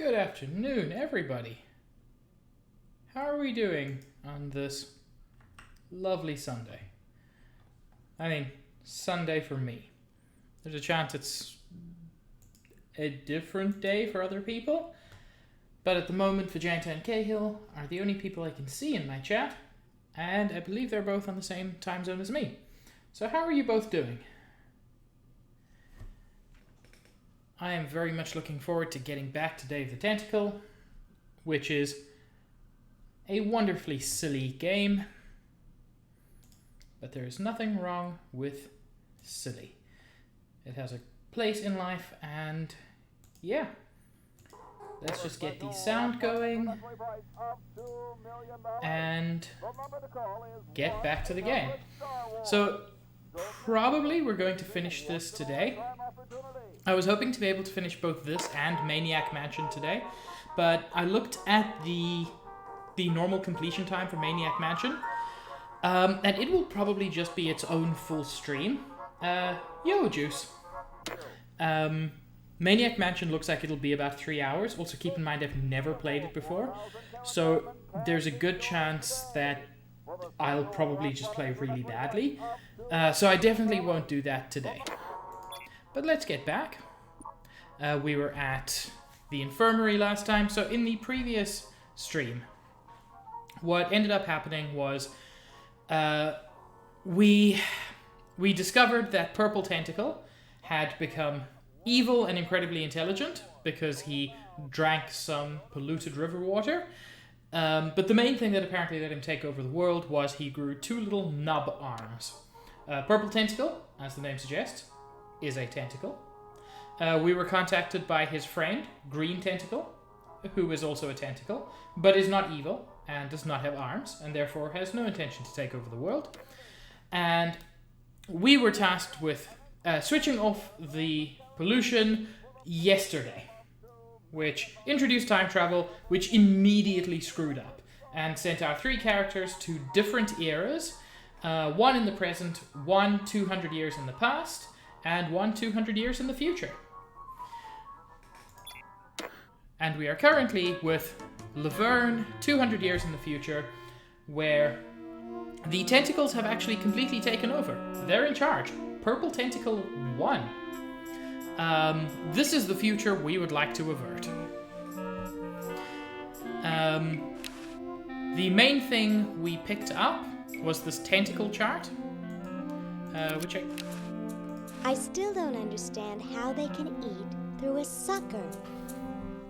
Good afternoon, everybody. How are we doing on this lovely Sunday? I mean, Sunday for me. There's a chance it's a different day for other people, but at the moment, Vajanta and Cahill are the only people I can see in my chat, and I believe they're both on the same time zone as me. So how are you both doing? I am very much looking forward to getting back to Day of the Tentacle, which is a wonderfully silly game, but there is nothing wrong with silly. It has a place in life, and yeah. Let's just get the sound going and get back to the game. So, probably we're going to finish this today. I was hoping to be able to finish both this and Maniac Mansion today, but I looked at the normal completion time for Maniac Mansion, and it will probably just be its own full stream. Yo, Juice. Maniac Mansion looks like it'll be about 3 hours. Also, keep in mind I've never played it before, so there's a good chance that I'll probably just play really badly. So I definitely won't do that today. But let's get back. We were at the infirmary last time. So in the previous stream, what ended up happening was we discovered that Purple Tentacle had become evil and incredibly intelligent because he drank some polluted river water. But the main thing that apparently let him take over the world was he grew 2 little nub arms. Purple Tentacle, as the name suggests, is a tentacle. We were contacted by his friend, Green Tentacle, who is also a tentacle, but is not evil and does not have arms, and therefore has no intention to take over the world. And we were tasked with switching off the pollution yesterday, which introduced time travel, which immediately screwed up and sent our 3 characters to different eras, one in the present, one 200 years in the past, and one 200 years in the future. And we are currently with Laverne, 200 years in the future, where the tentacles have actually completely taken over. They're in charge. Purple Tentacle 1. This is the future we would like to avert. The main thing we picked up was this tentacle chart, which I still don't understand how they can eat through a sucker.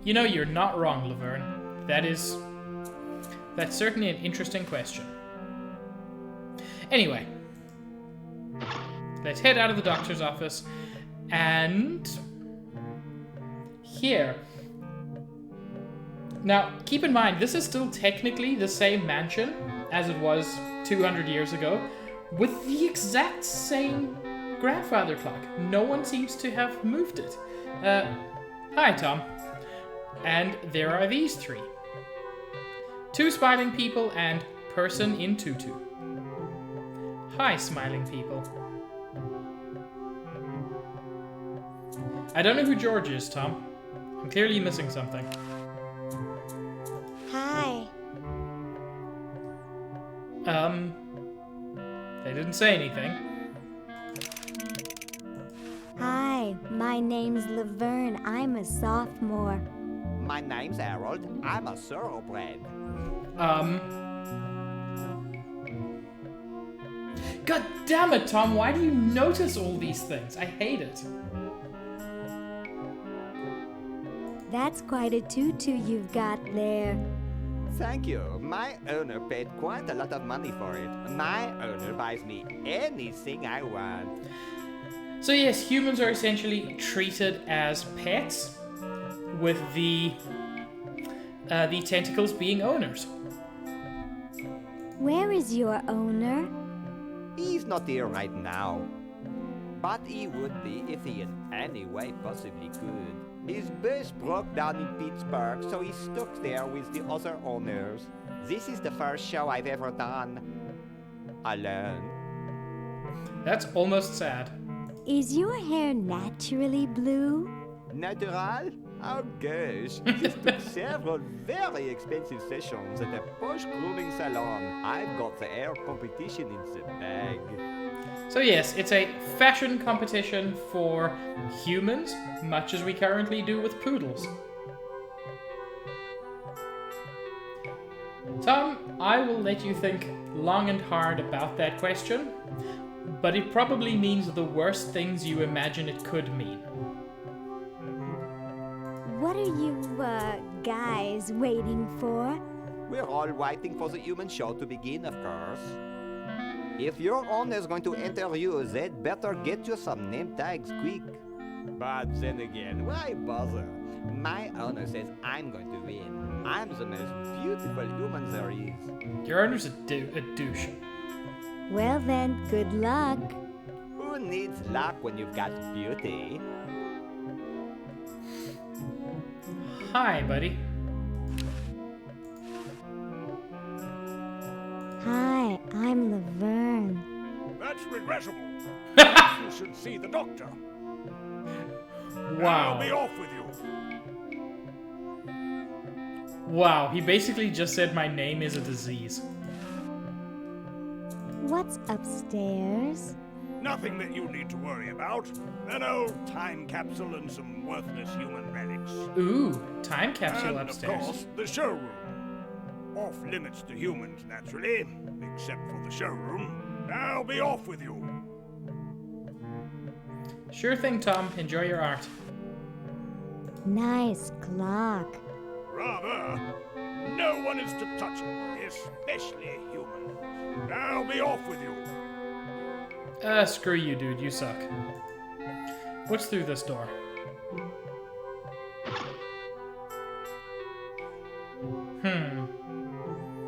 You know, you're not wrong, Laverne. That's certainly an interesting question. Anyway, let's head out of the doctor's office, and here. Now, keep in mind, this is still technically the same mansion as it was 200 years ago, with the exact same grandfather clock. No one seems to have moved it. Hi, Tom. And there are these 3. 2 smiling people and person in tutu. Hi, smiling people. I don't know who George is, Tom. I'm clearly missing something. Hi. They didn't say anything. Hi, my name's Laverne. I'm a sophomore. My name's Harold. I'm a thoroughbred. God damn it, Tom, why do you notice all these things? I hate it. That's quite a tutu you've got there. Thank you. My owner paid quite a lot of money for it. My owner buys me anything I want. So yes, humans are essentially treated as pets, with the tentacles being owners. Where is your owner? He's not here right now. But he would be if he in any way possibly could. His bus broke down in Pittsburgh, so he's stuck there with the other owners. This is the first show I've ever done alone. That's almost sad. Is your hair naturally blue? Natural? Oh gosh, this took several very expensive sessions at a posh grooming salon. I've got the hair competition in the bag. So yes, it's a fashion competition for humans, much as we currently do with poodles. Tom, I will let you think long and hard about that question, but it probably means the worst things you imagine it could mean. What are you, guys waiting for? We're all waiting for the human show to begin, of course. If your owner's going to enter you, they'd better get you some name tags quick. But then again, why bother? My owner says I'm going to win. I'm the most beautiful human there is. Your owner's a douche. Well then, good luck. Who needs luck when you've got beauty? Hi, buddy. Hi, I'm Laverne. That's regrettable. Perhaps you should see the doctor. Wow. I'll be off with you. Wow, he basically just said my name is a disease. What's upstairs? Nothing that you need to worry about. An old time capsule and some worthless human relics. Ooh, time capsule And, upstairs. of course, the showroom. Off limits to humans, naturally. Except for the showroom. I'll be off with you. Sure thing, Tom. Enjoy your art. Nice clock. Rather. No one is to touch it, especially a human. I'll be off with you. Screw you, dude. You suck. What's through this door?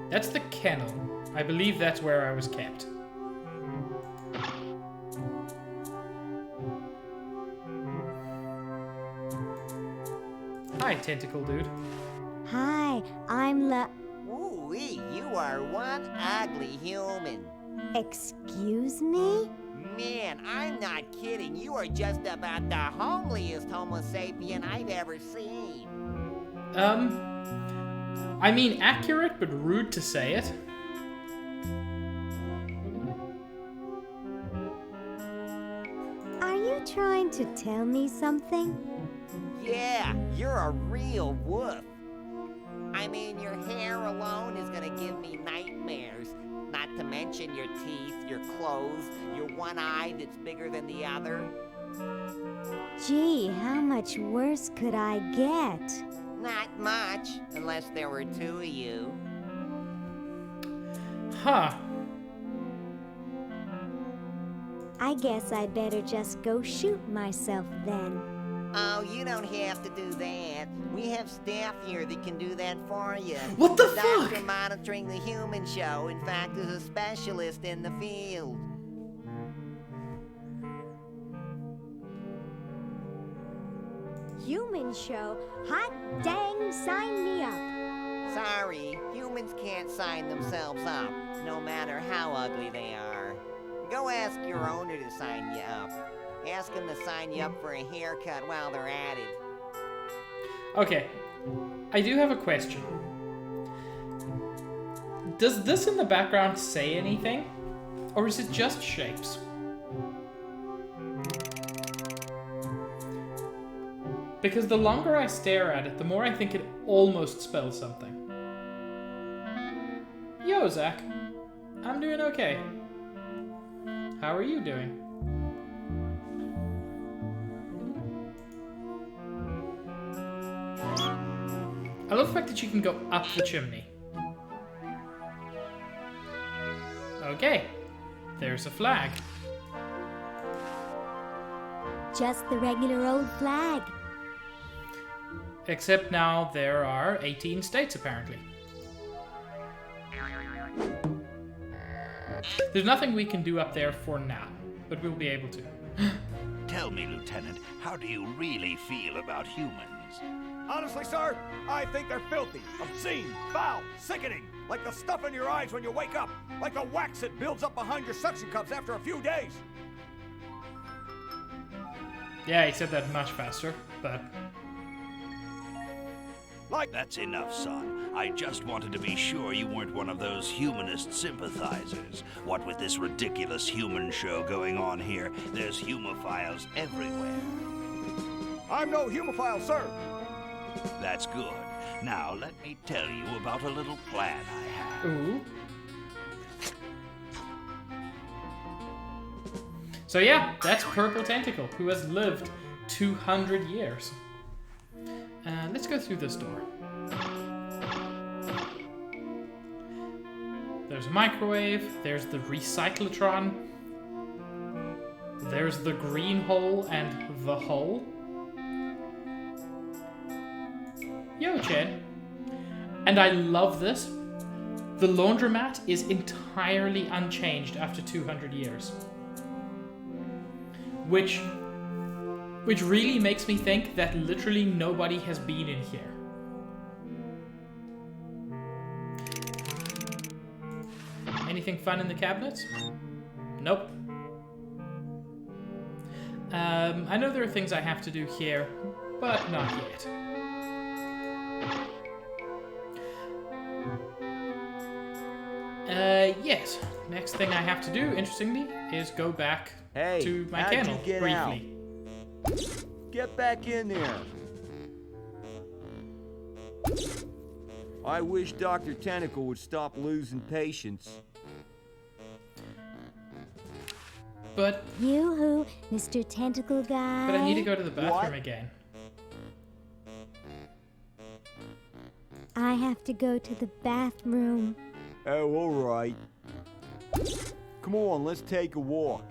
That's the kennel. I believe that's where I was kept. Hi, tentacle dude. Hi, I'm Ooh-wee, you are one ugly human. Excuse me? Man, I'm not kidding. You are just about the homeliest Homo sapien I've ever seen. I mean accurate, but rude to say it. Are you trying to tell me something? Yeah, you're a real wolf. I mean, your hair alone is gonna give me nightmares. Not to mention your teeth, your clothes, your one eye that's bigger than the other. Gee, how much worse could I get? Not much, unless there were two of you. Huh. I guess I'd better just go shoot myself then. Oh, you don't have to do that. We have staff here that can do that for you. What the The doctor fuck? monitoring the human show, in fact, is a specialist in the field. Human show? Hot dang, sign me up. Sorry, humans can't sign themselves up, no matter how ugly they are. Go ask your owner to sign you up. Ask him to sign you up for a haircut while they're at it. Okay. I do have a question. Does this in the background say anything? Or is it just shapes? Because the longer I stare at it, the more I think it almost spells something. Yo, Zach. I'm doing okay. How are you doing? I love the fact that you can go up the chimney. Okay. There's a flag. Just the regular old flag. Except now there are 18 states, apparently. There's nothing we can do up there for now, but we'll be able to. Tell me, Lieutenant, how do you really feel about humans? Honestly, sir, I think they're filthy, obscene, foul, sickening. Like the stuff in your eyes when you wake up. Like the wax that builds up behind your suction cups after a few days. Yeah, he said that much faster, but... Like That's enough, son. I just wanted to be sure you weren't one of those humanist sympathizers. What with this ridiculous human show going on here, there's humophiles everywhere. I'm no humophile, sir. That's good. Now, let me tell you about a little plan I have. Ooh. So yeah, that's Purple Tentacle, who has lived 200 years. Let's go through this door. There's a microwave, there's the recyclotron, there's the green hole and the hole. Yo, Chen. And I love this. The laundromat is entirely unchanged after 200 years. Which really makes me think that literally nobody has been in here. Anything fun in the cabinets? Nope. I know there are things I have to do here, but not yet. Yes. Next thing I have to do, interestingly, is go back to my how'd you kennel get briefly. Get back in there. I wish Dr. Tentacle would stop losing patience. But Yoo-hoo, Mr. Tentacle Guy. I need to go to the bathroom What? again. I have to go to the bathroom. Oh, all right. Come on, let's take a walk.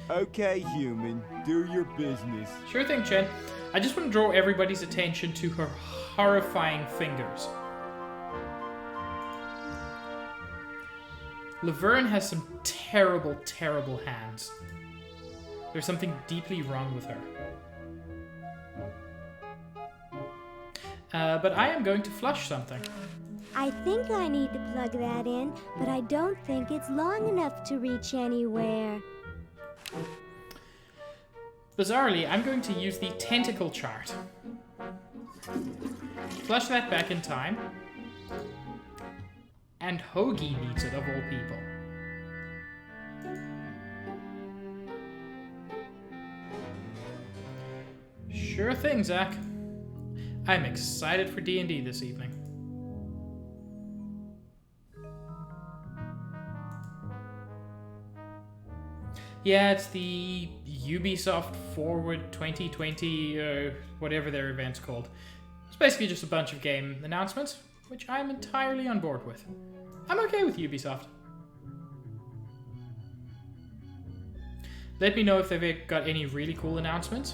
Okay, human, do your business. Sure thing, Chen. I just want to draw everybody's attention to her horrifying fingers. Laverne has some terrible, terrible hands. There's something deeply wrong with her. But I am going to flush something. I think I need to plug that in, but I don't think it's long enough to reach anywhere. Bizarrely, I'm going to use the tentacle chart. Flush that back in time. And Hoagie needs it, of all people. Sure thing, Zach. I'm excited for D&D this evening. Yeah, it's the Ubisoft Forward 2020, whatever their event's called. It's basically just a bunch of game announcements, which I'm entirely on board with. I'm okay with Ubisoft. Let me know if they've got any really cool announcements.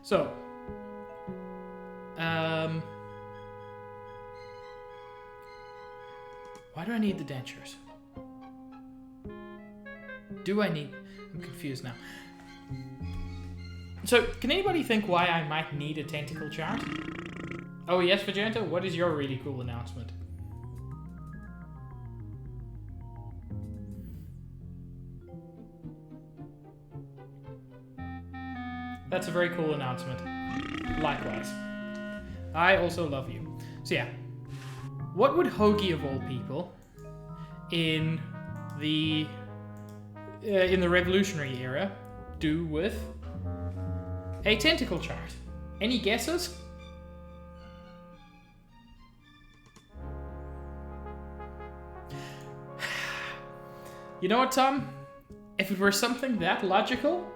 So, why do I need the dentures? Do I need... I'm confused now. So, can anybody think why I might need a tentacle chart? Oh yes, Vegeta, what is your really cool announcement? That's a very cool announcement. Likewise. I also love you. So yeah, what would Hoagie of all people in the Revolutionary era do with a tentacle chart? Any guesses? You know what, Tom? If it were something that logical,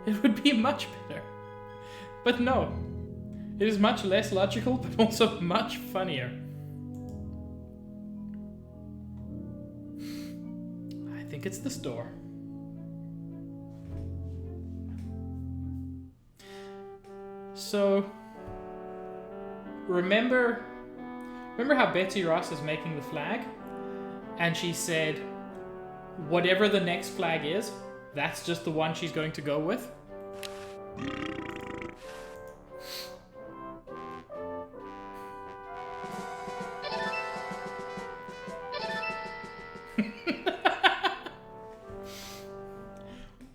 it would be much better. But no. It is much less logical, but also much funnier. I think it's this door. So, remember how Betsy Ross is making the flag? And she said, whatever the next flag is, that's just the one she's going to go with?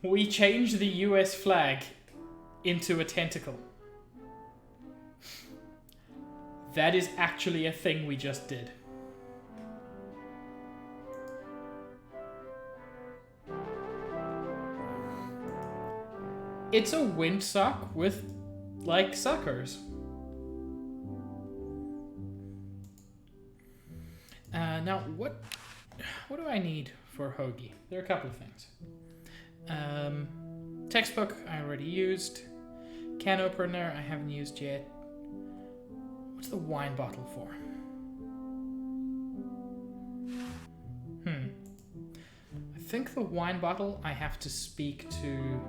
We changed the US flag into a tentacle. That is actually a thing we just did. It's a windsock with, like, suckers. Now, what do I need for Hoagie? There are a couple of things. Textbook I already used. Can opener I haven't used yet. What's the wine bottle for? I think the wine bottle I have to speak to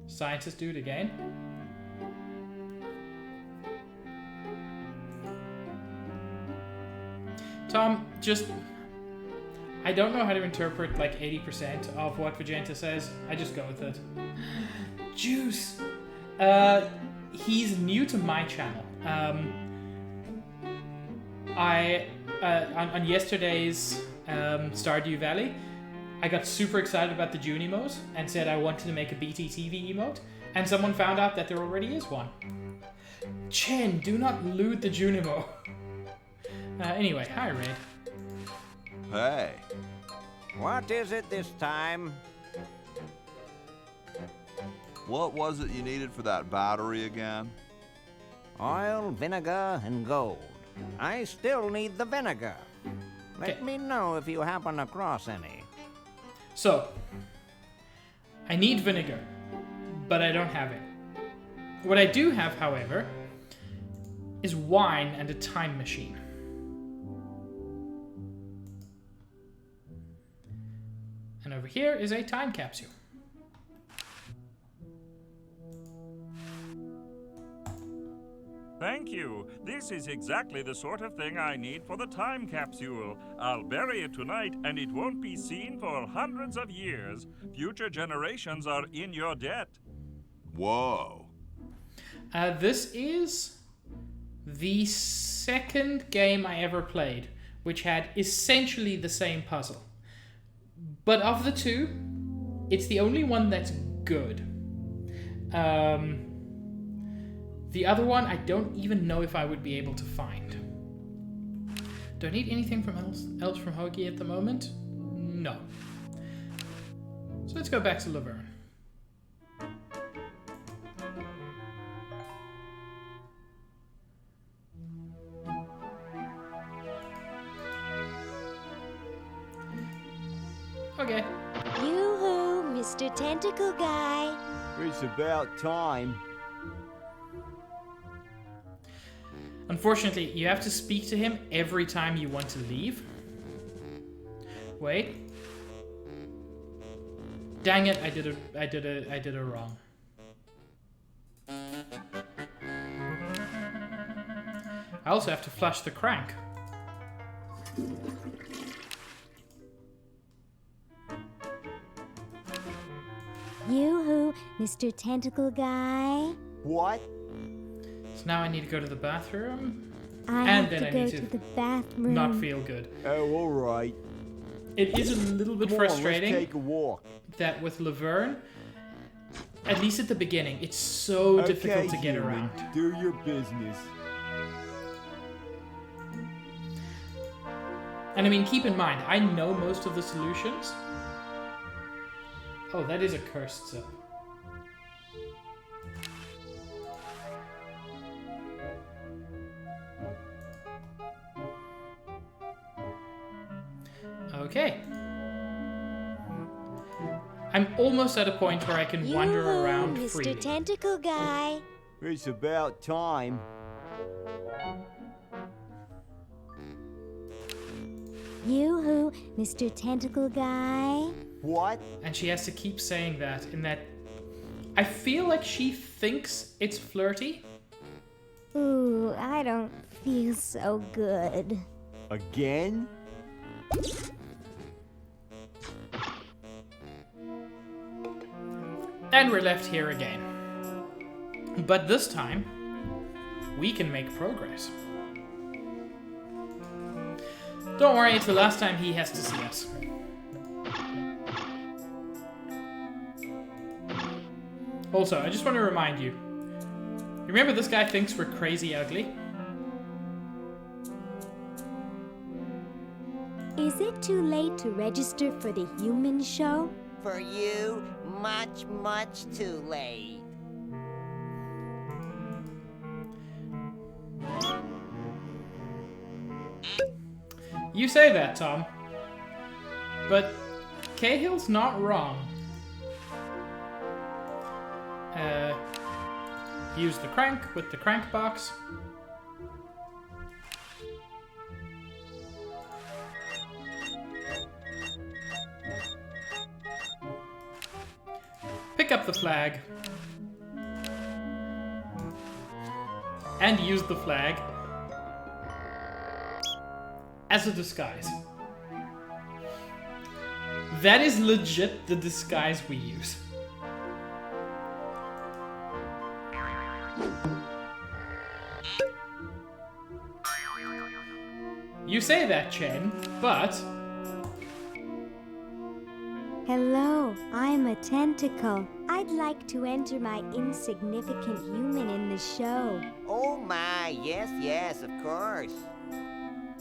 Scientist Dude again. Tom, I don't know how to interpret like 80% of what Vegeta says. I just go with it. Juice! He's new to my channel. On yesterday's Stardew Valley, I got super excited about the June emote and said I wanted to make a BTTV emote, and someone found out that there already is one. Chen, do not loot the June emote. Anyway, hi Raid. Hey. What is it this time? What was it you needed for that battery again? Oil, vinegar, and gold. I still need the vinegar. Let Okay. me know if you happen across any. So, I need vinegar, but I don't have it. What I do have, however, is wine and a time machine. And over here is a time capsule. Thank you. This is exactly the sort of thing I need for the time capsule. I'll bury it tonight, and it won't be seen for hundreds of years. Future generations are in your debt. Whoa. This is the second game I ever played, which had essentially the same puzzle. But of the two, it's the only one that's good. The other one, I don't even know if I would be able to find. Do I need anything from else from Hoagie at the moment? No. So let's go back to Laverne. Okay. Yoo-hoo, Mr. Tentacle Guy. It's about time. Unfortunately, you have to speak to him every time you want to leave. Wait. Dang it, I did it wrong. I also have to flush the crank. Yoo-hoo, Mr. Tentacle Guy. What? So now I need to go to the bathroom. I And have then to I go need to to the bathroom. Not feel good. Oh, all right. It is a little bit Come frustrating on, let's take a walk. that with Laverne, at least at the beginning, it's so difficult to get human, around. Do your business. And I mean, keep in mind, I know most of the solutions. Oh, that is a cursed zip. Okay. I'm almost at a point where I can wander Yoo-hoo, around Mr. freely. Tentacle Guy. It's about time. Yoo-hoo, Mr. Tentacle Guy. What? And she has to keep saying that in that... I feel like she thinks it's flirty. Ooh, I don't feel so good. Again? And we're left here again. But this time, we can make progress. Don't worry, it's the last time he has to see us. Also, I just want to remind you. Remember this guy thinks we're crazy ugly? Is it too late to register for the human show? For you, much, much too late. You say that, Tom. But Cahill's not wrong. Use the crank with the crank box. Pick up the flag. And use the flag as a disguise. That is legit the disguise we use. You say that, Chen, but... Hello, I'm a tentacle. I'd like to enter my insignificant human in the show. Oh my, yes, of course.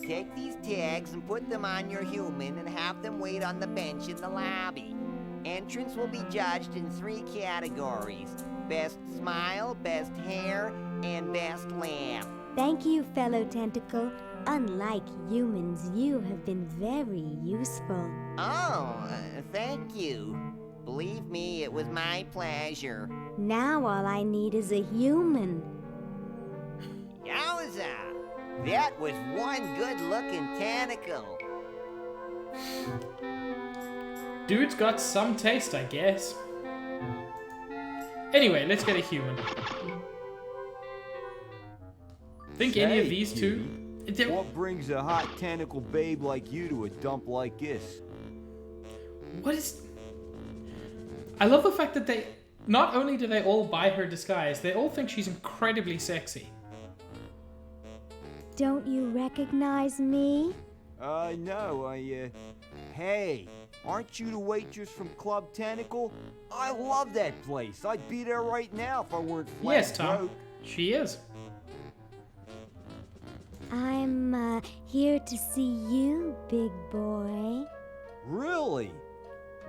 Take these tags and put them on your human and have them wait on the bench in the lobby. Entrance will be judged in 3 categories. Best smile, best hair, and best laugh. Thank you, fellow tentacle. Unlike humans, you have been very useful. Oh, thank you. Believe me, it was my pleasure. Now all I need is a human. Yowza! That was one good-looking tentacle. Dude's got some taste, I guess. Anyway, let's get a human. Think any of these two? What brings a hot tentacle babe like you to a dump like this? What is... I love the fact that they... Not only do they all buy her disguise, they all think she's incredibly sexy. Don't you recognize me? No, Hey, aren't you the waitress from Club Tentacle? I love that place. I'd be there right now if I weren't flat Yes, Tom. broke. She is. I'm, here to see you, big boy. Really?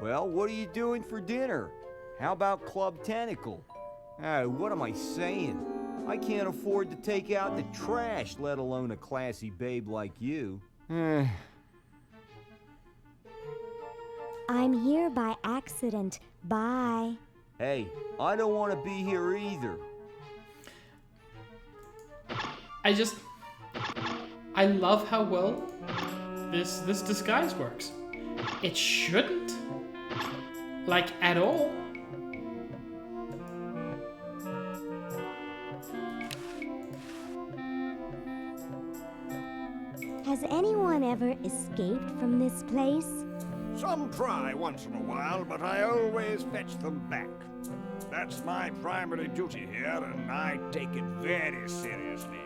Well, what are you doing for dinner? How about Club Tentacle? Oh, what am I saying? I can't afford to take out the trash, let alone a classy babe like you. I'm here by accident. Bye. Hey, I don't want to be here either. I love how well this disguise works. It shouldn't. Like, at all. Has anyone ever escaped from this place? Some try once in a while, but I always fetch them back. That's my primary duty here, and I take it very seriously.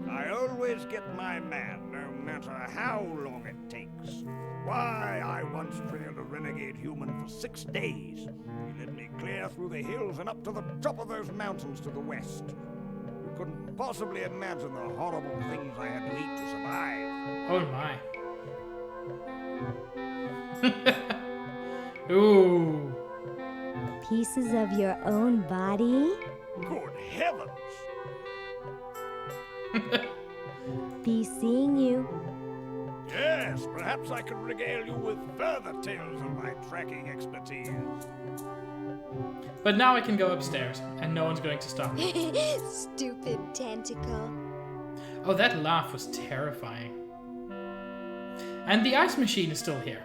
I always get my man, no matter how long it takes. Why, I once trailed a renegade human for 6 days. He led me clear through the hills and up to the top of those mountains to the west. You couldn't possibly imagine the horrible things I had to eat to survive. Oh my. Ooh. Pieces of your own body? Good heavens! Be seeing you. Yes, perhaps I can regale you with further tales of my tracking expertise. But now I can go upstairs, and no one's going to stop me. Stupid tentacle. Oh, that laugh was terrifying. And the ice machine is still here.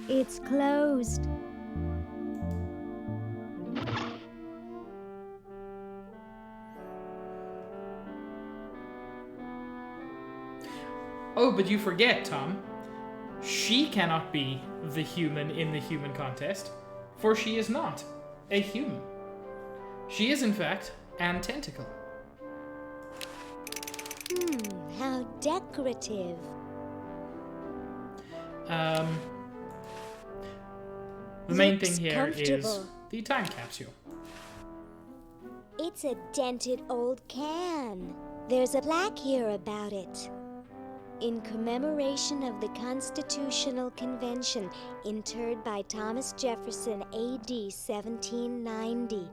It's closed. Oh, but you forget, Tom. She cannot be the human in the human contest, for she is not a human. She is, in fact, an tentacle. How decorative. The main thing Looks here is comfortable. the time capsule. It's a dented old can. There's a plaque here about it. In commemoration of the Constitutional Convention, interred by Thomas Jefferson, A.D. 1790.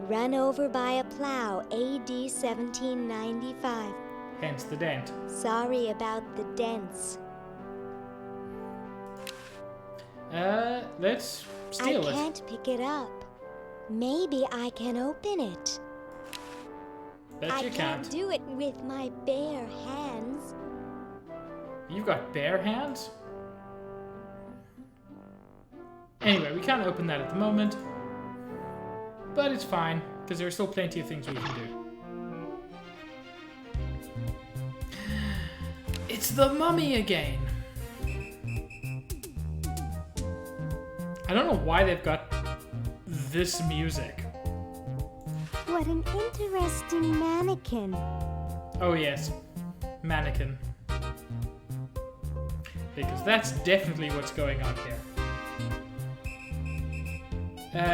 Run over by a plow, A.D. 1795. Hence the dent. Sorry about the dents. Let's steal I it. can't pick it up. Maybe I can open it. Bet I you can't can't. do it with my bare hands. You've got bare hands? Anyway, we can't open that at the moment. But it's fine, because there are still plenty of things we can do. It's the mummy again! I don't know why they've got this music. What an interesting mannequin. Oh yes, mannequin. Because that's definitely what's going on here.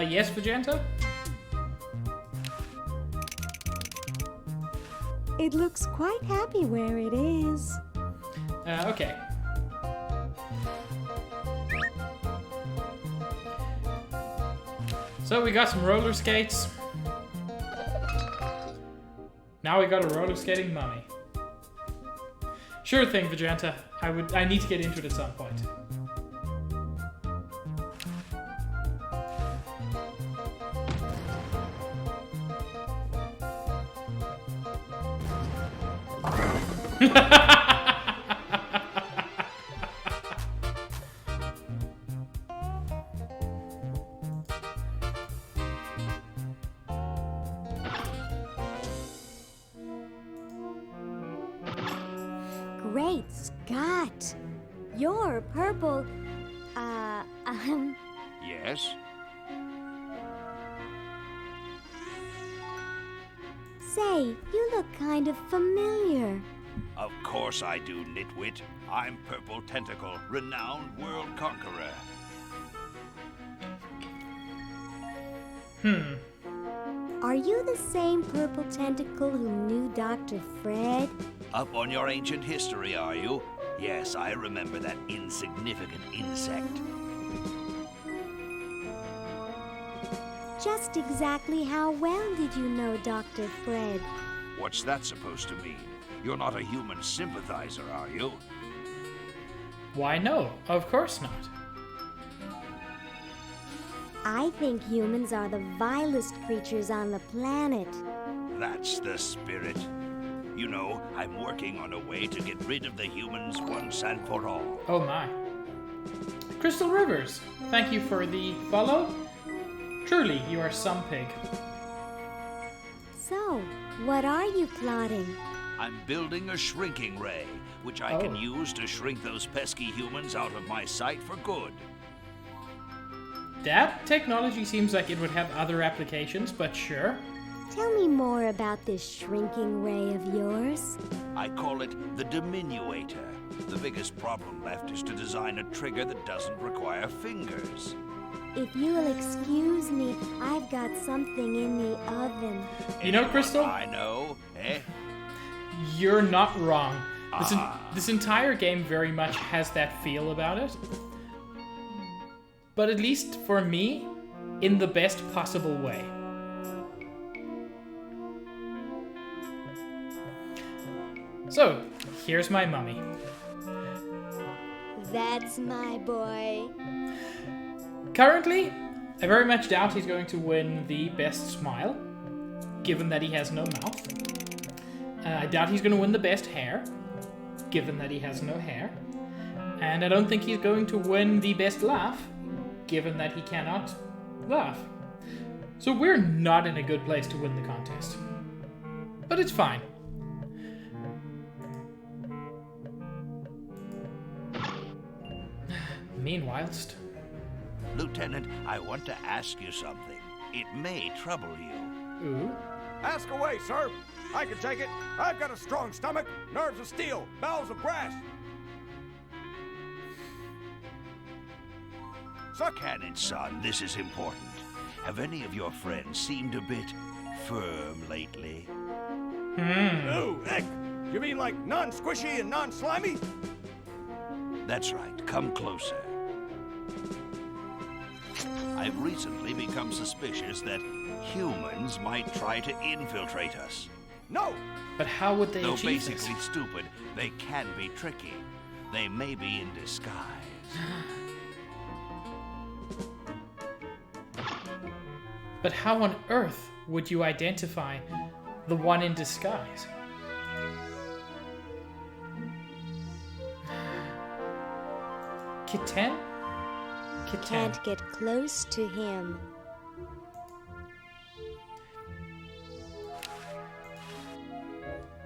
Yes, Vegeta? It looks quite happy where it is. Okay. So we got some roller skates. Now we got a roller skating mummy. Sure thing, Vegeta. I need to get into it at some point. Great Scott! You're purple. Yes? Say, you look kind of familiar. Of course I do, nitwit. I'm Purple Tentacle, renowned world conqueror. Are you the same purple tentacle who knew Dr. Fred? Up on your ancient history, are you? Yes, I remember that insignificant insect. Just exactly how well did you know Dr. Fred? What's that supposed to mean? You're not a human sympathizer, are you? Why no? Of course not. I think humans are the vilest creatures on the planet. That's the spirit. You know, I'm working on a way to get rid of the humans once and for all. Oh my. Crystal Rivers, thank you for the follow. Truly, you are some pig. So, what are you plotting? I'm building a shrinking ray, which I can use to shrink those pesky humans out of my sight for good. That technology seems like it would have other applications, but sure. Tell me more about this shrinking ray of yours. I call it the diminuator. The biggest problem left is to design a trigger that doesn't require fingers. If you'll excuse me, I've got something in the oven. You know, Crystal? I know, eh? You're not wrong. This entire game very much has that feel about it. But at least for me, in the best possible way. So, here's my mummy. That's my boy. Currently, I very much doubt he's going to win the best smile, given that he has no mouth. I doubt he's going to win the best hair, given that he has no hair. And I don't think he's going to win the best laugh, given that he cannot laugh. So we're not in a good place to win the contest. But it's fine. Meanwhilest... Lieutenant, I want to ask you something. It may trouble you. Ooh. Ask away, sir. I can take it. I've got a strong stomach, nerves of steel, bowels of brass. Cannon, son, this is important. Have any of your friends seemed a bit firm lately? Oh, heck! You mean like non-squishy and non-slimy? That's right. Come closer. I've recently become suspicious that humans might try to infiltrate us. No! But how would they Though achieve basically this? stupid, they can be tricky. They may be in disguise. But how on earth would you identify the one in disguise? Kitten? Kitten. Can't get close to him.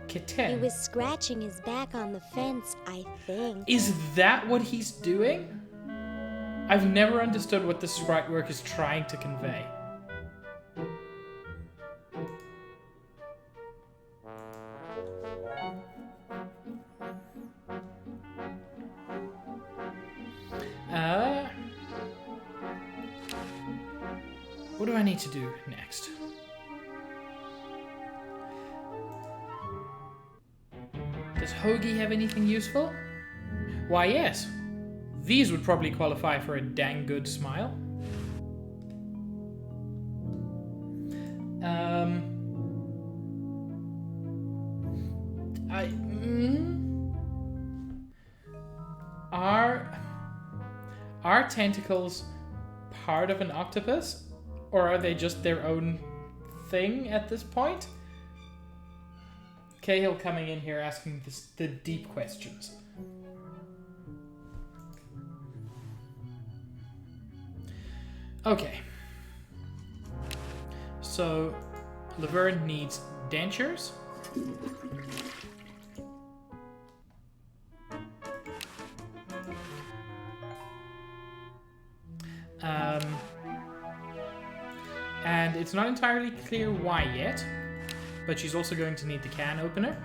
Kitten. He was scratching his back on the fence, I think. Is that what he's doing? I've never understood what the sprite work is trying to convey. What do I need to do next? Does Hoagie have anything useful? Why, yes. These would probably qualify for a dang good smile. Are tentacles part of an octopus? Or are they just their own thing at this point? Cahill coming in here asking the deep questions. Okay. So, Laverne needs dentures. And it's not entirely clear why yet, but she's also going to need the can opener.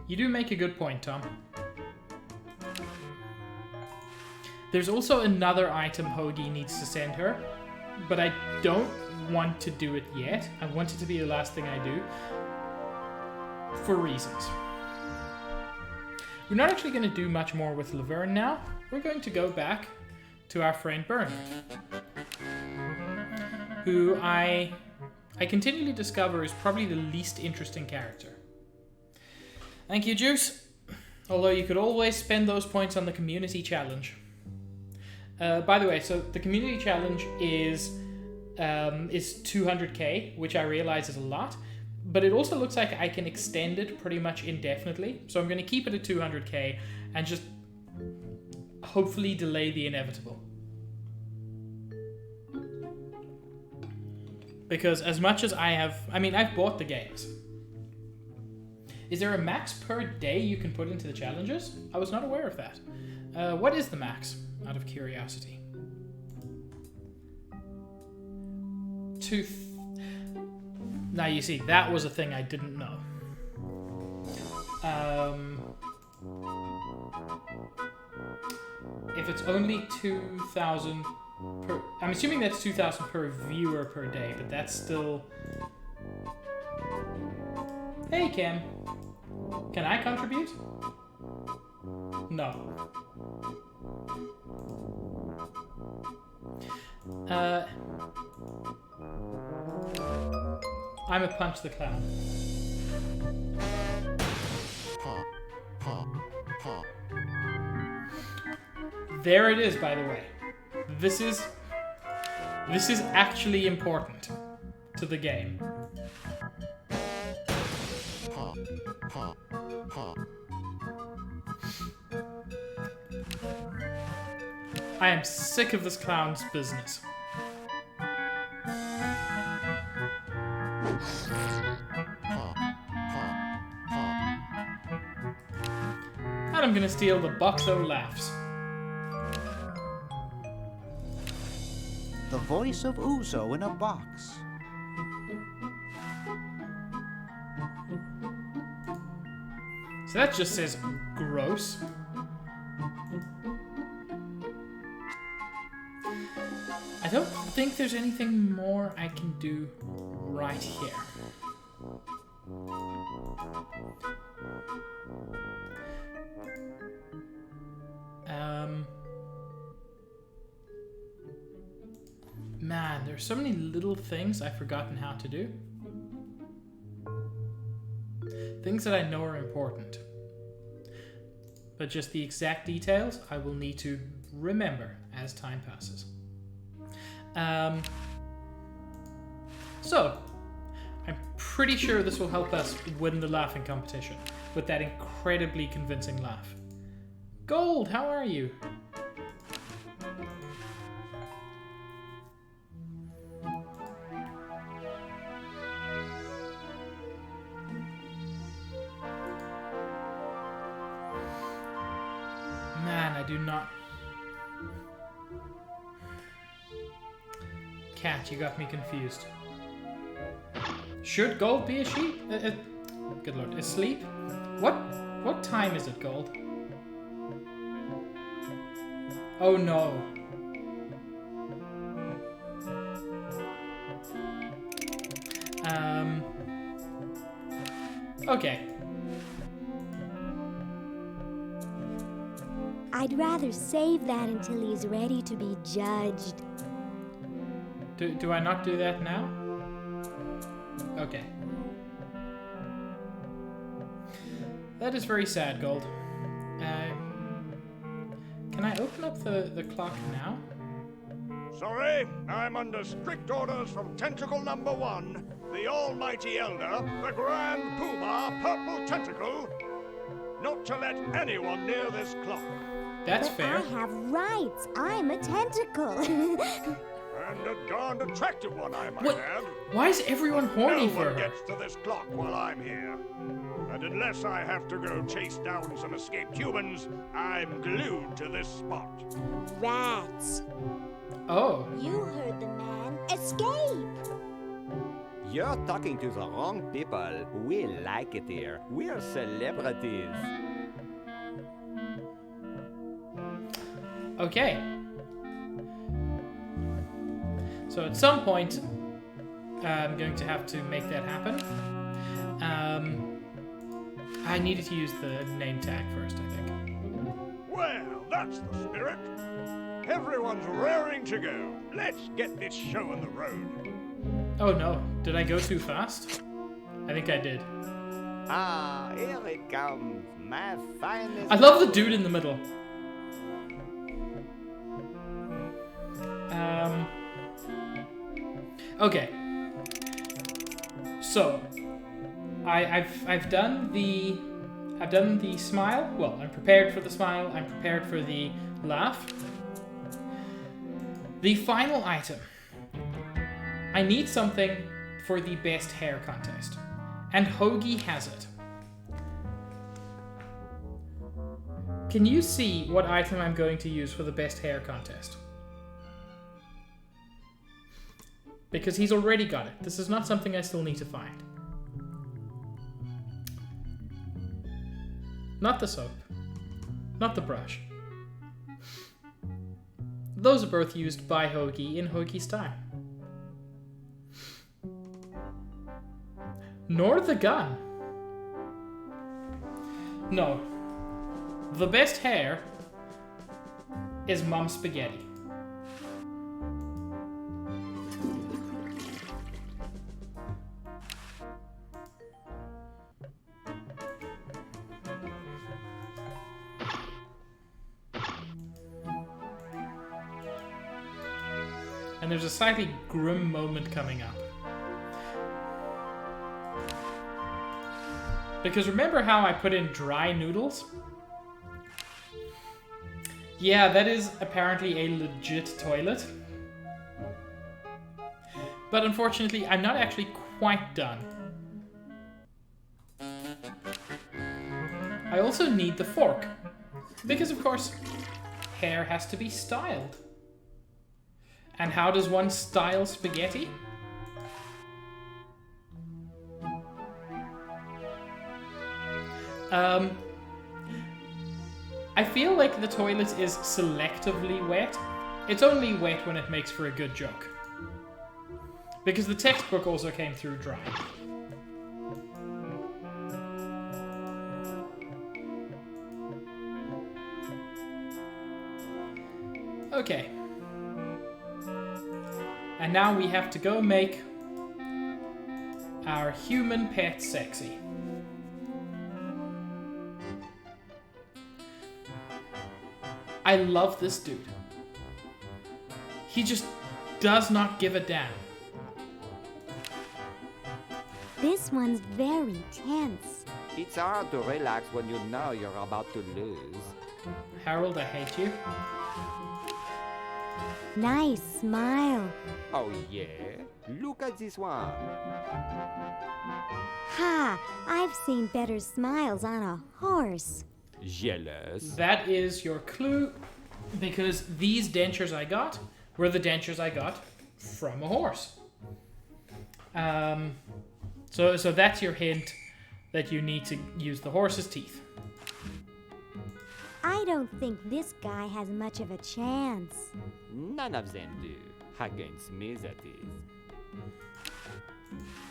You do make a good point, Tom. There's also another item Hoagie needs to send her, but I don't want to do it yet. I want it to be the last thing I do, for reasons. We're not actually going to do much more with Laverne now. We're going to go back to our friend Bernard, who I continually discover is probably the least interesting character. Thank you, Juice. Although you could always spend those points on the community challenge. By the way, so the community challenge is 200k, which I realize is a lot, but it also looks like I can extend it pretty much indefinitely. So I'm going to keep it at 200k and just hopefully delay the inevitable. Because as much as I've bought the games. Is there a max per day you can put into the challenges? I was not aware of that. What is the max, out of curiosity? Now you see, that was a thing I didn't know. If it's only 2,000 per... I'm assuming that's 2,000 per viewer per day, but that's still... Hey, Kim. Can I contribute? No. I'm a Punch the Clown. There it is, by the way. This is actually important to the game. I am sick of this clown's business. And I'm gonna steal the Boxo laughs. The voice of Uzo in a box. So that just says gross. I don't think there's anything more I can do right here. Man, there's so many little things I've forgotten how to do. Things that I know are important. But just the exact details I will need to remember as time passes. So, I'm pretty sure this will help us win the laughing competition with that incredibly convincing laugh. Gold, how are you? Man, I do not... Cat, you got me confused. Should Gold be a sheep? Good lord, asleep? What time is it, Gold? Oh no. Okay. I'd rather save that until he's ready to be judged. Do I not do that now? Okay. That is very sad, Gold. Can I open up the clock now? Sorry, I'm under strict orders from Tentacle number 1, the almighty elder, the Grand Poobah Purple Tentacle, not to let anyone near this clock. That's But fair. I have rights. I'm a tentacle. And a darned attractive one, I might What? add. Why is everyone horny No for one her? gets to this clock while I'm here. And unless I have to go chase down some escaped humans, I'm glued to this spot. Rats. Oh. You heard the man. Escape! You're talking to the wrong people. We like it here. We're celebrities. Okay. So at some point, I'm going to have to make that happen. I needed to use the name tag first, I think. Well, that's the spirit. Everyone's raring to go. Let's get this show on the road. Oh no, did I go too fast? I think I did. Ah, here it comes. My finest... I love the dude in the middle. Okay. So, I've done the smile. Well, I'm prepared for the smile. I'm prepared for the laugh. The final item. I need something for the best hair contest, and Hoagie has it. Can you see what item I'm going to use for the best hair contest? Because he's already got it. This is not something I still need to find. Not the soap. Not the brush. Those are both used by Hoagie in Hoagie's time. Nor the gun. No. The best hair is Mom Spaghetti. And there's a slightly grim moment coming up. Because remember how I put in dry noodles? Yeah, that is apparently a legit toilet. But unfortunately, I'm not actually quite done. I also need the fork. Because of course, hair has to be styled. And how does one style spaghetti? I feel like the toilet is selectively wet. It's only wet when it makes for a good joke. Because the textbook also came through dry. Okay. And now we have to go make our human pet sexy. I love this dude. He just does not give a damn. This one's very tense. It's hard to relax when you know you're about to lose. Harold, I hate you. Nice smile. Oh yeah? Look at this one. Ha! I've seen better smiles on a horse. Jealous. That is your clue, because these dentures I got were the dentures I got from a horse. So that's your hint that you need to use the horse's teeth. I don't think this guy has much of a chance. None of them do. Against me, that is.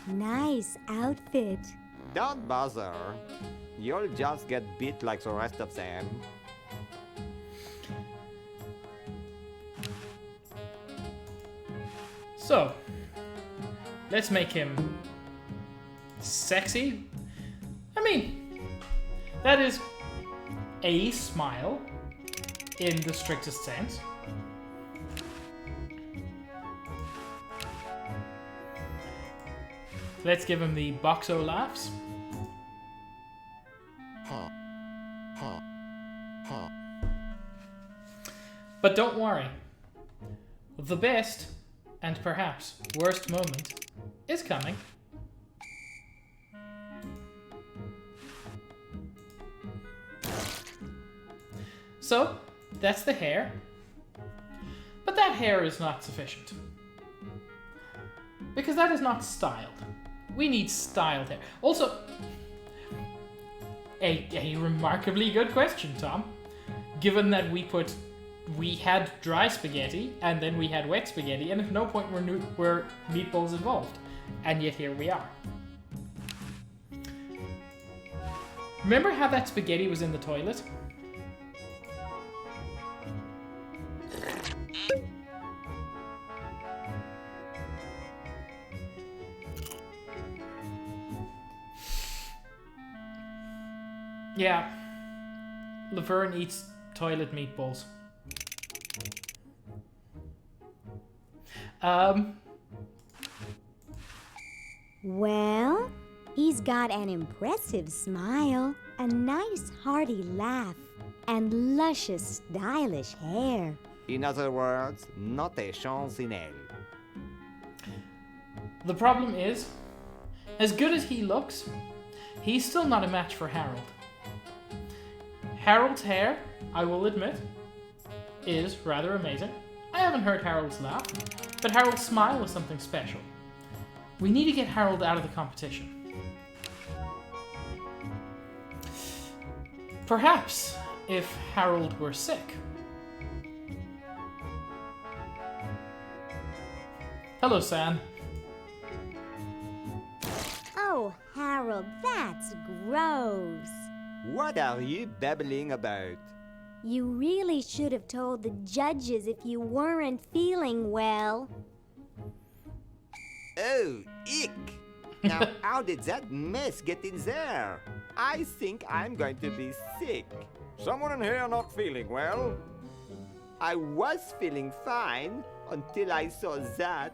Nice outfit. Don't bother. You'll just get beat like the rest of them. So, let's make him sexy. I mean, that is a smile in the strictest sense. Let's give him the boxo laughs. But don't worry. The best, and perhaps worst moment, is coming. So, that's the hair. But that hair is not sufficient. Because that is not styled. We need styled hair. Also, a remarkably good question, Tom. Given that we had dry spaghetti, and then we had wet spaghetti, and at no point were meatballs involved. And yet here we are. Remember how that spaghetti was in the toilet? Yeah. Laverne eats toilet meatballs. Well, he's got an impressive smile, a nice hearty laugh, and luscious, stylish hair. In other words, not a chance in hell. The problem is, as good as he looks, he's still not a match for Harold. Harold's hair, I will admit, is rather amazing. I haven't heard Harold's laugh, but Harold's smile is something special. We need to get Harold out of the competition. Perhaps if Harold were sick. Hello, San. Oh, Harold, that's gross. What are you babbling about? You really should have told the judges if you weren't feeling well. Oh, ick! Now, how did that mess get in there? I think I'm going to be sick. Someone in here not feeling well? I was feeling fine until I saw that.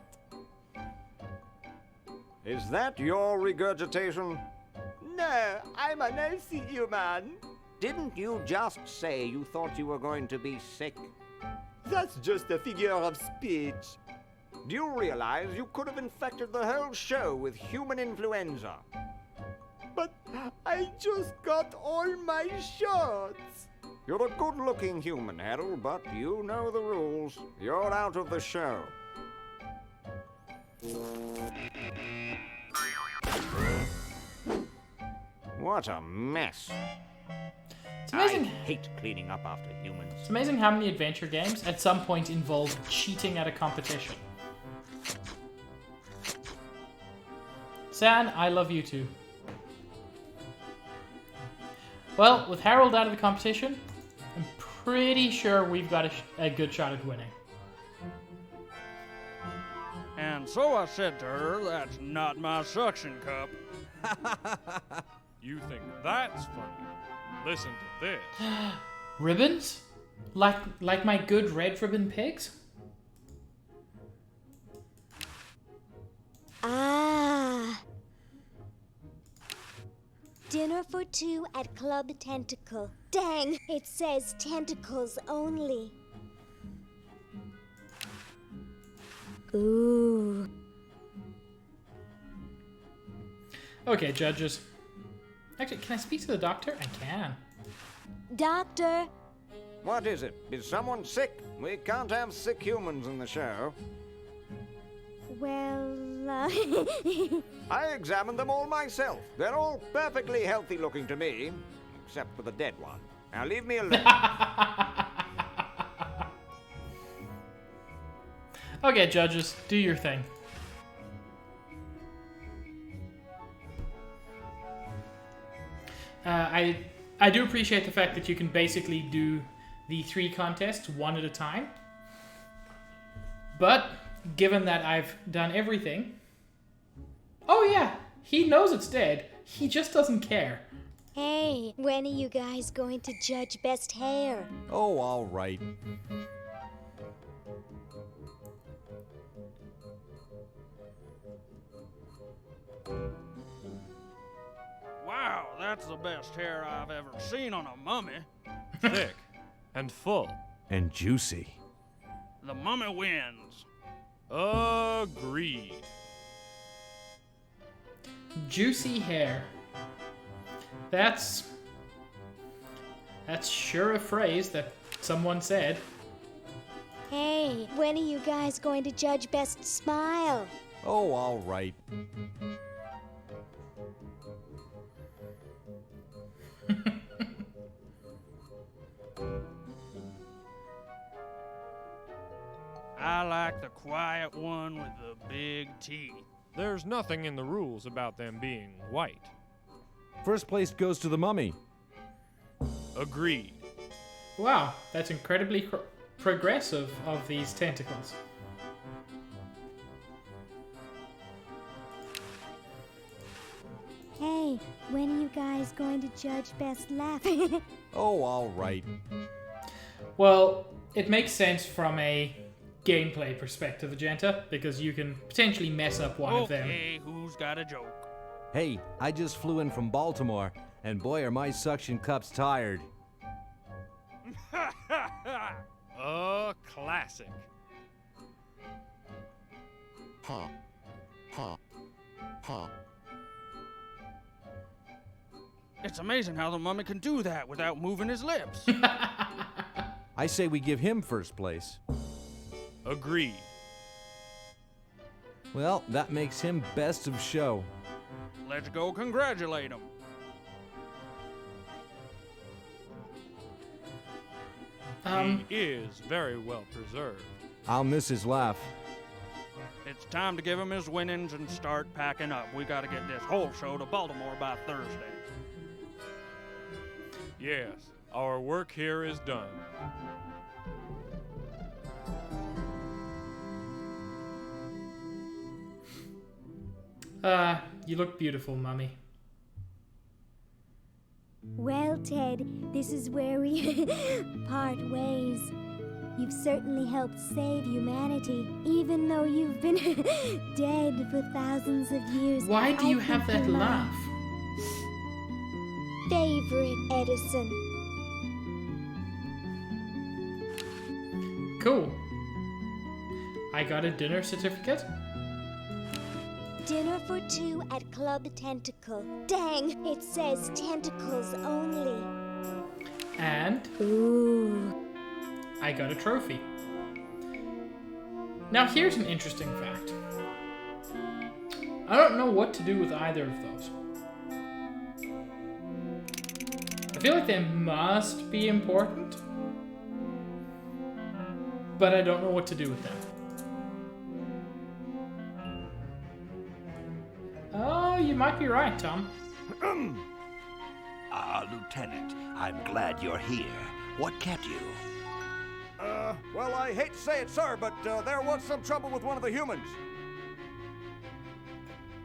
Is that your regurgitation? No, I'm an healthy human. Didn't you just say you thought you were going to be sick? That's just a figure of speech. Do you realize you could have infected the whole show with human influenza? But I just got all my shots. You're a good-looking human, Harold, but you know the rules. You're out of the show. What a mess. It's amazing. I hate cleaning up after humans. It's amazing how many adventure games at some point involve cheating at a competition. San, I love you too. Well, with Harold out of the competition, I'm pretty sure we've got a good shot at winning. And so I said to her, that's not my suction cup. You think that's funny? Listen to this. Ribbons? Like my good red ribbon pigs? Ah. Dinner for two at Club Tentacle. Dang, it says tentacles only. Ooh. Okay, judges. Actually, can I speak to the doctor? I can. Doctor. What is it? Is someone sick? We can't have sick humans in the show. Well, I examined them all myself. They're all perfectly healthy looking to me, except for the dead one. Now leave me alone. Okay, judges, do your thing. I do appreciate the fact that you can basically do the 3 contests one at a time. But, given that I've done everything... Oh yeah, he knows it's dead. He just doesn't care. Hey, when are you guys going to judge best hair? Oh, all right. Wow, that's the best hair I've ever seen on a mummy. Thick and full. And juicy. The mummy wins. Agreed. Juicy hair. That's sure a phrase that someone said. Hey, when are you guys going to judge best smile? Oh, all right. I like the quiet one with the big teeth. There's nothing in the rules about them being white. First place goes to the mummy. Agreed. Wow, that's incredibly progressive of these tentacles. Hey, when are you guys going to judge best laugh? Oh, all right. Well, it makes sense from a gameplay perspective, Agenta, because you can potentially mess up one of them. Okay, who's got a joke? Hey, I just flew in from Baltimore, and boy are my suction cups tired. A classic. It's amazing how the mummy can do that without moving his lips. I say we give him first place. Agreed. Well, that makes him best of show. Let's go congratulate him. He is very well preserved. I'll miss his laugh. It's time to give him his winnings and start packing up. We gotta get this whole show to Baltimore by Thursday. Yes, our work here is done. You look beautiful, Mummy. Well, Ted, this is where we part ways. You've certainly helped save humanity, even though you've been dead for thousands of years. Why do you have that you're my laugh? favorite Edison. Cool. I got a dinner certificate. Dinner for two at Club Tentacle. Dang, it says tentacles only. And Ooh. I got a trophy. Now here's an interesting fact. I don't know what to do with either of those. I feel like they must be important, but I don't know what to do with them. Oh, you might be right, Tom. Lieutenant, I'm glad you're here. What kept you? Well, I hate to say it, sir, but there was some trouble with one of the humans.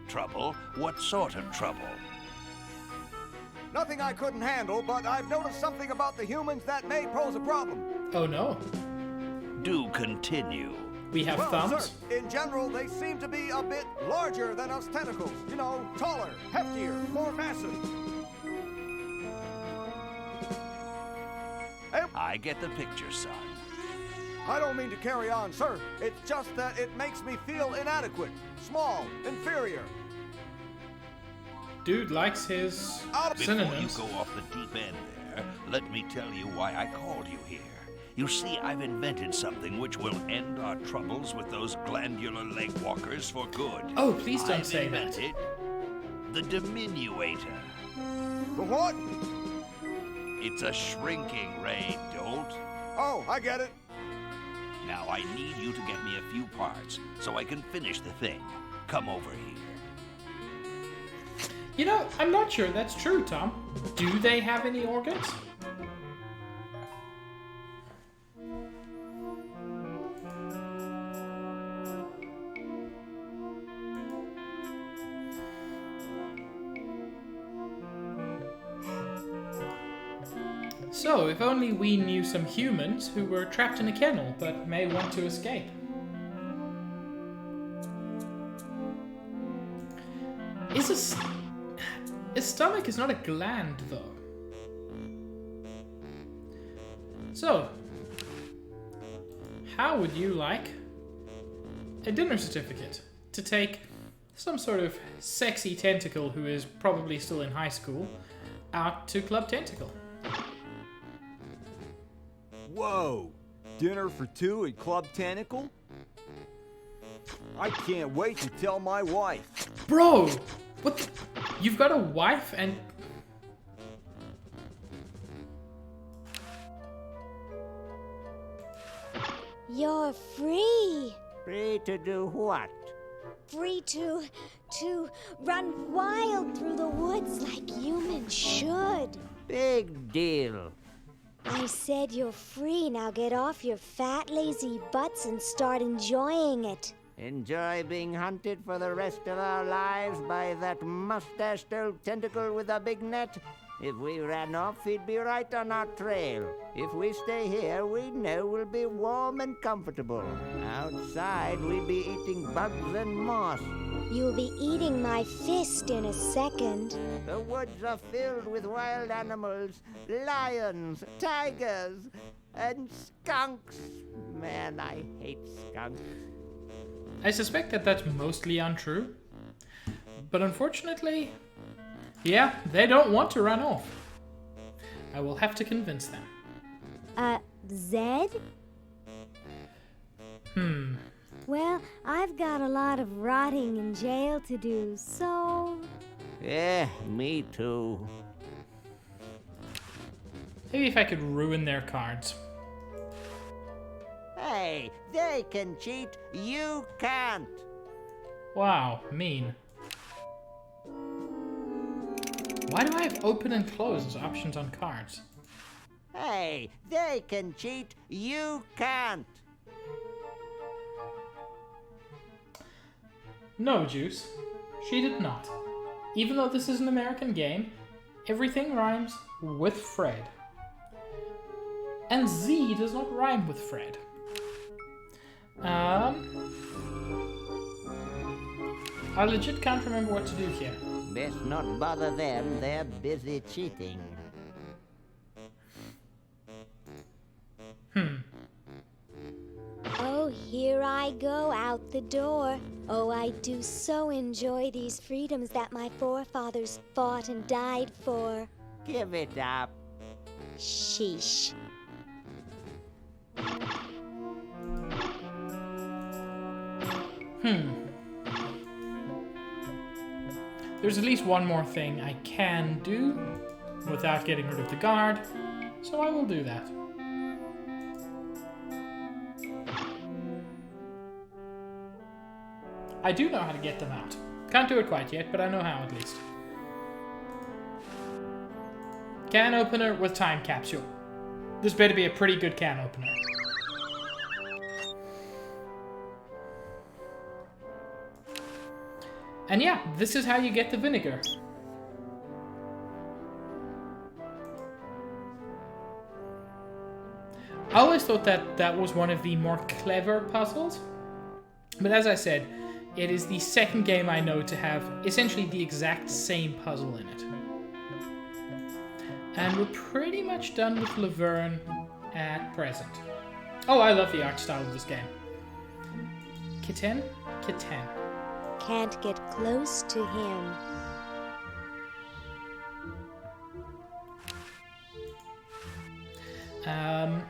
Trouble? What sort of trouble? Nothing I couldn't handle, but I've noticed something about the humans that may pose a problem. Oh no. Do continue. We have thumbs? Sir, in general, they seem to be a bit larger than us tentacles. You know, taller, heftier, more massive. I get the picture, son. I don't mean to carry on, sir. It's just that it makes me feel inadequate, small, inferior. Dude likes his synonyms. Before you go off the deep end there, let me tell you why I called you here. You see, I've invented something which will end our troubles with those glandular leg walkers for good. Oh, please don't say that. I've invented the diminuator. The what? It's a shrinking ray, Dolt. Oh, I get it. Now I need you to get me a few parts so I can finish the thing. Come over here. You know, I'm not sure that's true, Tom. Do they have any organs? So, if only we knew some humans who were trapped in a kennel but may want to escape. His stomach is not a gland, though. So, how would you like a dinner certificate to take some sort of sexy tentacle who is probably still in high school out to Club Tentacle? Whoa! Dinner for two at Club Tentacle? I can't wait to tell my wife. Bro! What the? You've got a wife and... You're free. Free to do what? Free to run wild through the woods like humans should. Big deal. I said you're free. Now get off your fat, lazy butts and start enjoying it. Enjoy being hunted for the rest of our lives by that mustached old tentacle with a big net? If we ran off, he'd be right on our trail. If we stay here, we know we'll be warm and comfortable. Outside, we'd be eating bugs and moss. You'll be eating my fist in a second. The woods are filled with wild animals, lions, tigers, and skunks. Man, I hate skunks. I suspect that that's mostly untrue. But unfortunately, yeah, they don't want to run off. I will have to convince them. Zed? Well, I've got a lot of rotting in jail to do, so... Yeah, me too. Maybe if I could ruin their cards. Hey, they can cheat, you can't. Wow, mean. Why do I have open and close as options on cards? Hey, they can cheat, you can't. No, Juice. She did not. Even though this is an American game, everything rhymes with Fred. And Z does not rhyme with Fred. I legit can't remember what to do here. Best not bother them, they're busy cheating. Oh, here I go out the door. Oh, I do so enjoy these freedoms that my forefathers fought and died for. Give it up. Sheesh. There's at least one more thing I can do. without getting rid of the guard, so I will do that. I do know how to get them out. Can't do it quite yet, but I know how at least. Can opener with time capsule. This better be a pretty good can opener. And yeah, this is how you get the vinegar. I always thought that that was one of the more clever puzzles. But as I said, it is the second game I know to have essentially the exact same puzzle in it. And we're pretty much done with Laverne at present. Oh, I love the art style of this game. Kitten? Kitten. Can't get close to him.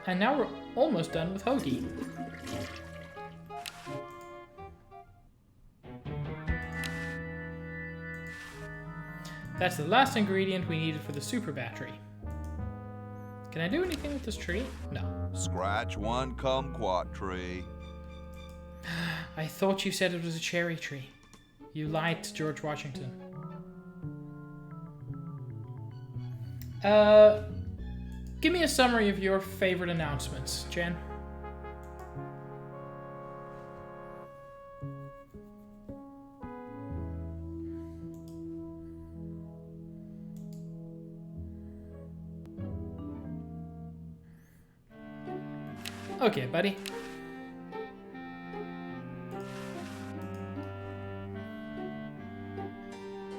And now we're almost done with Hoagie. That's the last ingredient we needed for the super battery. Can I do anything with this tree? No. Scratch one kumquat tree. I thought you said it was a cherry tree. You lied to George Washington. Give me a summary of your favorite announcements, Jen. Okay, buddy.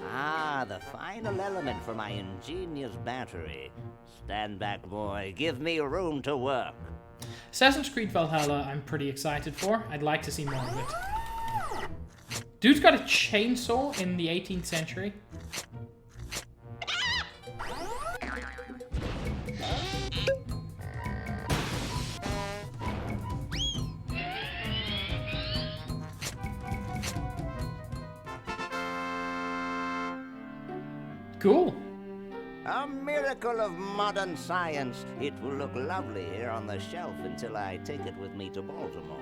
Ah, the final element for my ingenious battery. Stand back, boy. Give me room to work. Assassin's Creed Valhalla, I'm pretty excited for. I'd like to see more of it. Dude's got a chainsaw in the 18th century. Cool. A miracle of modern science. It will look lovely here on the shelf until I take it with me to Baltimore.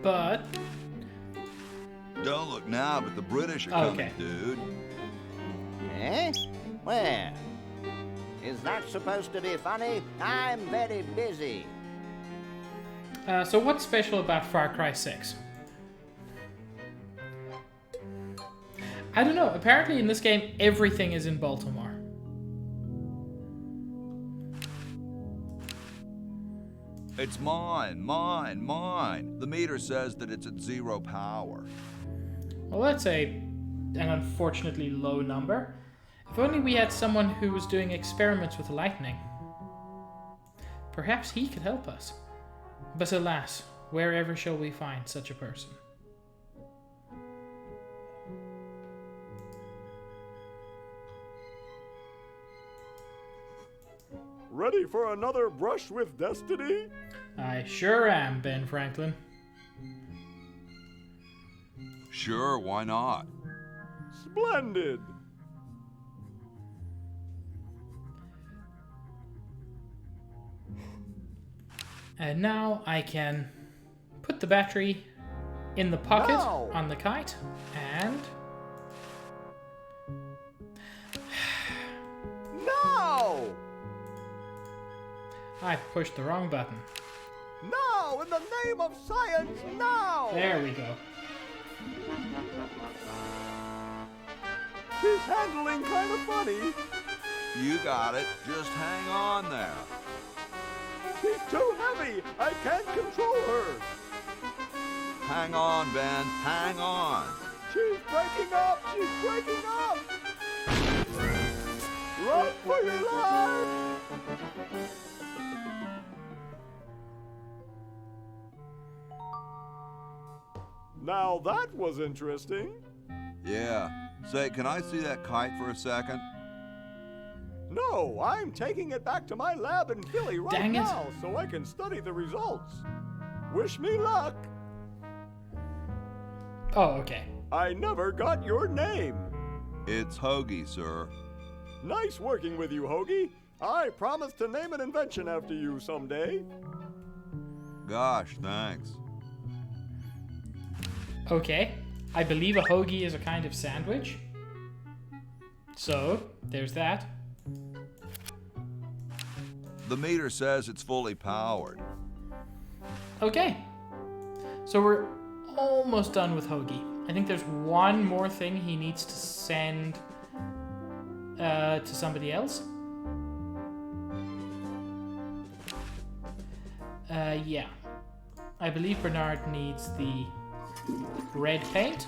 But... Don't look now, but the British are coming, dude. Eh? Where? Is that supposed to be funny? I'm very busy. So what's special about Far Cry 6? I don't know. Apparently in this game, everything is in Baltimore. It's mine, mine, mine. The meter says that it's at 0 power. Well, that's an unfortunately low number. If only we had someone who was doing experiments with lightning. Perhaps he could help us. But alas, wherever shall we find such a person? Ready for another brush with destiny? I sure am, Ben Franklin. Sure, why not? Splendid! And now I can put the battery in the pocket on the kite, and... No! I pushed the wrong button. No! In the name of science, no! There we go. She's handling kind of funny. You got it. Just hang on there. She's too heavy. I can't control her. Hang on, Ben. Hang on. She's breaking up. She's breaking up. Run for your life. Now that was interesting. Yeah. Say, can I see that kite for a second? No, I'm taking it back to my lab in Philly right Dang it. now so I can study the results. Wish me luck. Oh, okay. I never got your name. It's Hoagie, sir. Nice working with you, Hoagie. I promise to name an invention after you someday. Gosh, thanks. Okay, I believe a hoagie is a kind of sandwich. So, there's that. The meter says it's fully powered. Okay, so we're almost done with Hoagie. I think there's one more thing he needs to send to somebody else. Yeah. I believe Bernard needs the red paint.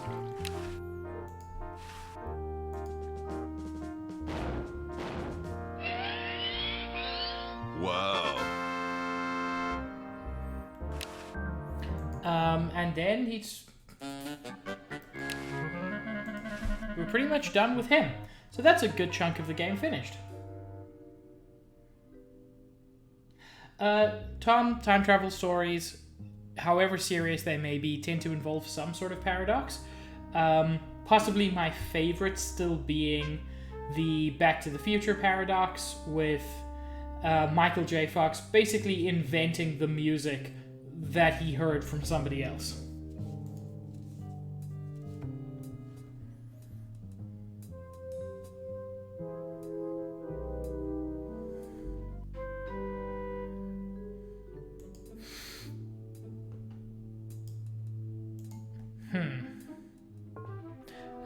Wow. And then we're pretty much done with him. So that's a good chunk of the game finished. Tom, time travel stories, however serious they may be, tend to involve some sort of paradox. Possibly my favorite still being the Back to the Future paradox with Michael J. Fox basically inventing the music that he heard from somebody else.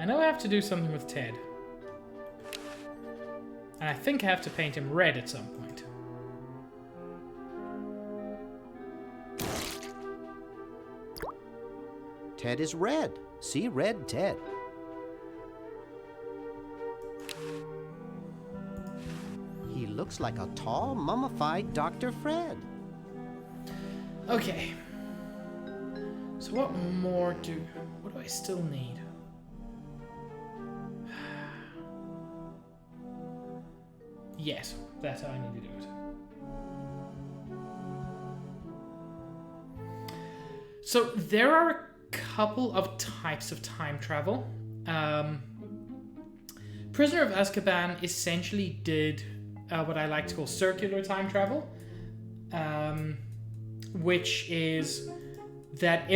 I know I have to do something with Ted. And I think I have to paint him red at some point. Ted is red. See, red Ted. He looks like a tall, mummified Dr. Fred. Okay. So what do I still need? Yes, that's how I need to do it. So there are a couple of types of time travel. Prisoner of Azkaban essentially did what I like to call circular time travel, which is that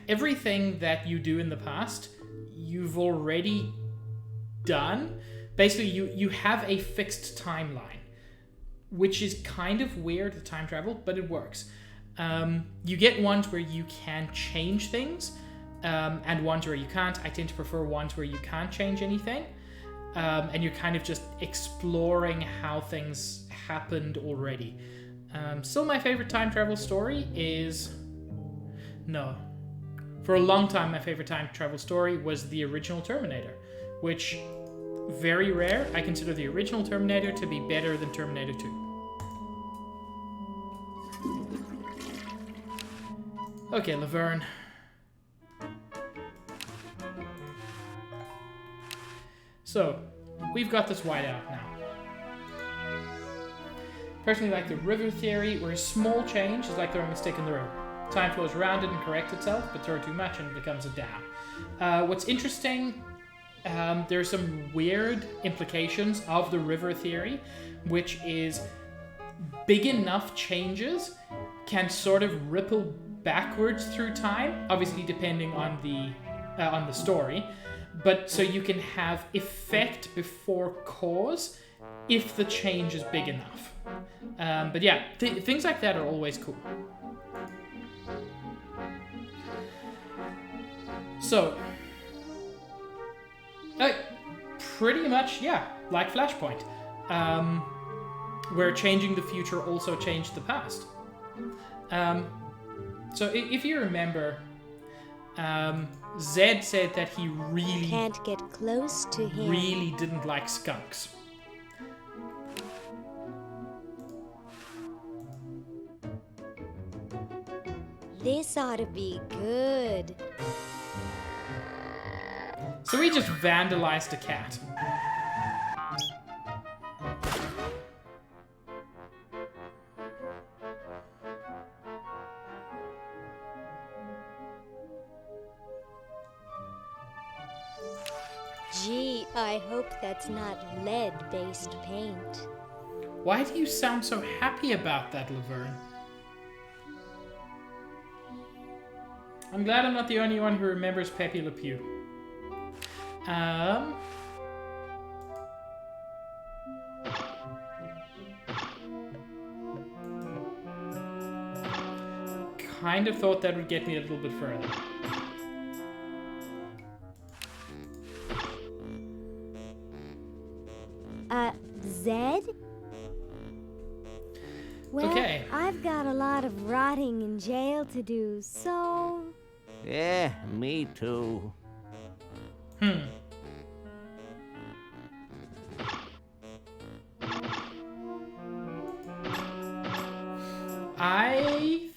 everything that you do in the past, you've already done. Basically, you have a fixed timeline, which is kind of weird, the time travel, but it works. You get ones where you can change things, and ones where you can't. I tend to prefer ones where you can't change anything, and you're kind of just exploring how things happened already. Still, my favorite time travel story is... No. For a long time, my favorite time travel story was the original Terminator, which... very rare. I consider the original Terminator to be better than Terminator 2. Okay, Laverne. So, we've got this whiteout now. Personally like the river theory, where a small change is like throwing a stick in the river. Time flows around it and corrects itself, but throw too much and it becomes a dam. What's interesting... there are some weird implications of the river theory, which is big enough changes can sort of ripple backwards through time, obviously depending on the story. But so you can have effect before cause if the change is big enough. But yeah, things like that are always cool. So. Pretty much, yeah, like Flashpoint, where changing the future also changed the past. So if you remember, Zed said that he really can't get close to him. Really didn't like skunks. This ought to be good. So we just vandalized a cat. Gee, I hope that's not lead-based paint. Why do you sound so happy about that, Laverne? I'm glad I'm not the only one who remembers Pepe Le Pew. Kind of thought that would get me a little bit further. Zed? Well, Okay. I've got a lot of rotting in jail to do, so... Yeah, me too. I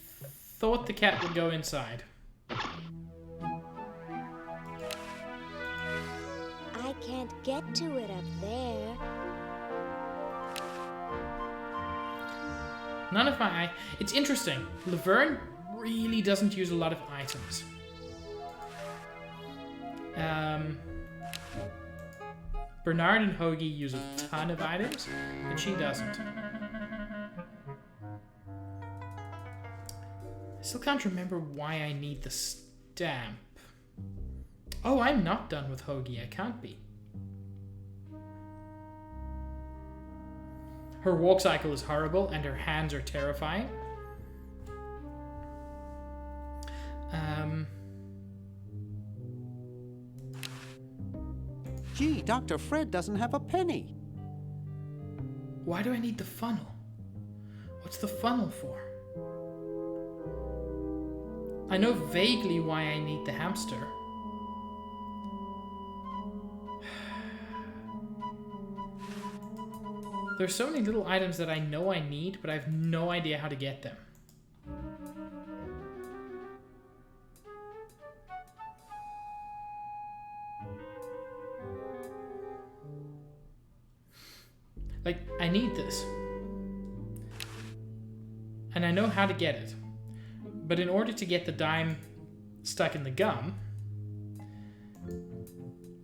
thought the cat would go inside. I can't get to it up there. None of my... It's interesting. Laverne really doesn't use a lot of items. Bernard and Hoagie use a ton of items, but she doesn't. I still can't remember why I need the stamp. Oh, I'm not done with Hoagie. I can't be. Her walk cycle is horrible, and her hands are terrifying. Gee, Dr. Fred doesn't have a penny. Why do I need the funnel? What's the funnel for? I know vaguely why I need the hamster. There's so many little items that I know I need, but I have no idea how to get them. Like, I need this. And I know how to get it. But in order to get the dime stuck in the gum,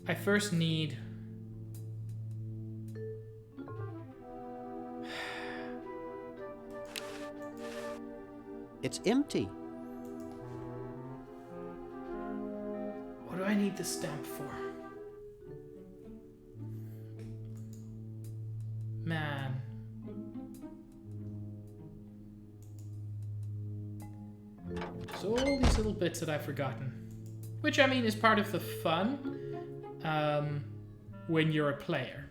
I first need... It's empty. What do I need the stamp for? Man. So all these little bits that I've forgotten. Which, I mean, is part of the fun when you're a player.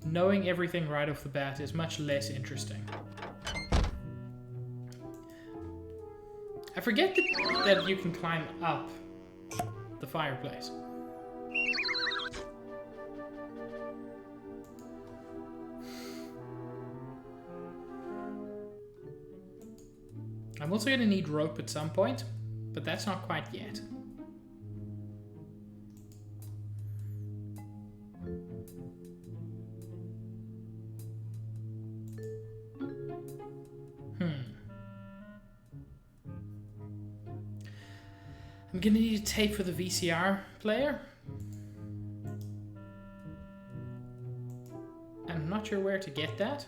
Knowing everything right off the bat is much less interesting. I forget that you can climb up the fireplace. I'm also going to need rope at some point, but that's not quite yet. I'm going to need a tape for the VCR player. I'm not sure where to get that.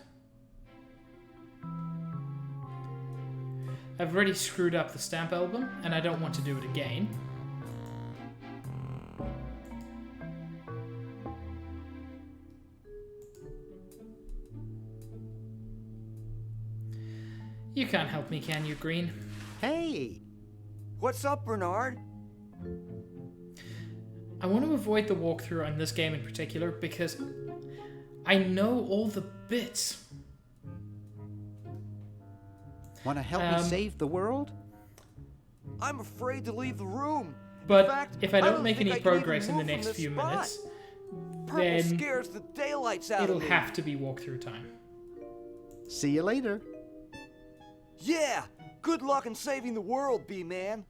I've already screwed up the stamp album, and I don't want to do it again. You can't help me, can you, Green? Hey! What's up, Bernard? I want to avoid the walkthrough on this game in particular because I know all the bits. Want to help me save the world? I'm afraid to leave the room. But in fact, if I don't make think any I can even progress in the move from next this few spot. minutes, Purple then scares the daylights out it'll of me. have to be walkthrough time. See you later. Yeah! Good luck in saving the world, B-Man.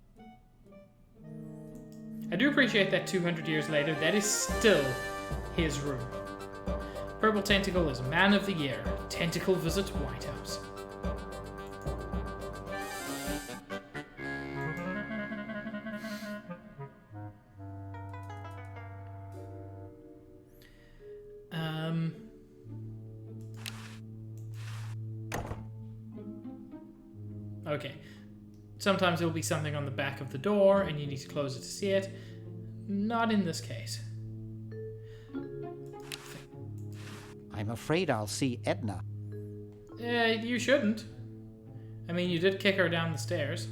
I do appreciate that 200 years later, that is still his room. Purple Tentacle is Man of the Year. Tentacle visits White House. Okay. Sometimes there will be something on the back of the door and you need to close it to see it. Not in this case. I'm afraid I'll see Edna. You shouldn't. I mean, you did kick her down the stairs.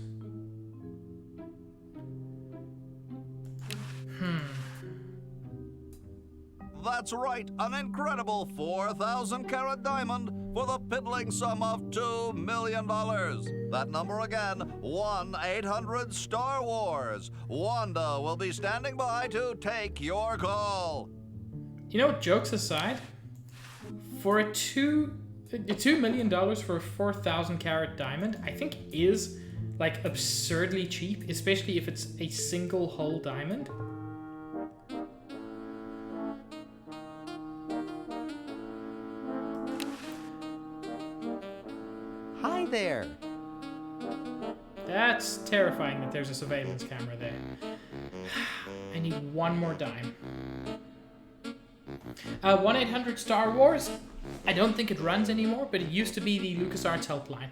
That's right, an incredible 4,000 carat diamond for the piddling sum of $2 million. That number again, 1-800-STAR Wars. Wanda will be standing by to take your call. You know, jokes aside, for $2 million for a 4,000 carat diamond, I think is like absurdly cheap, especially if it's a single hole diamond. Hi there. That's terrifying that there's a surveillance camera there. I need one more dime. 1-800-STAR Wars. I don't think it runs anymore, but it used to be the LucasArts helpline.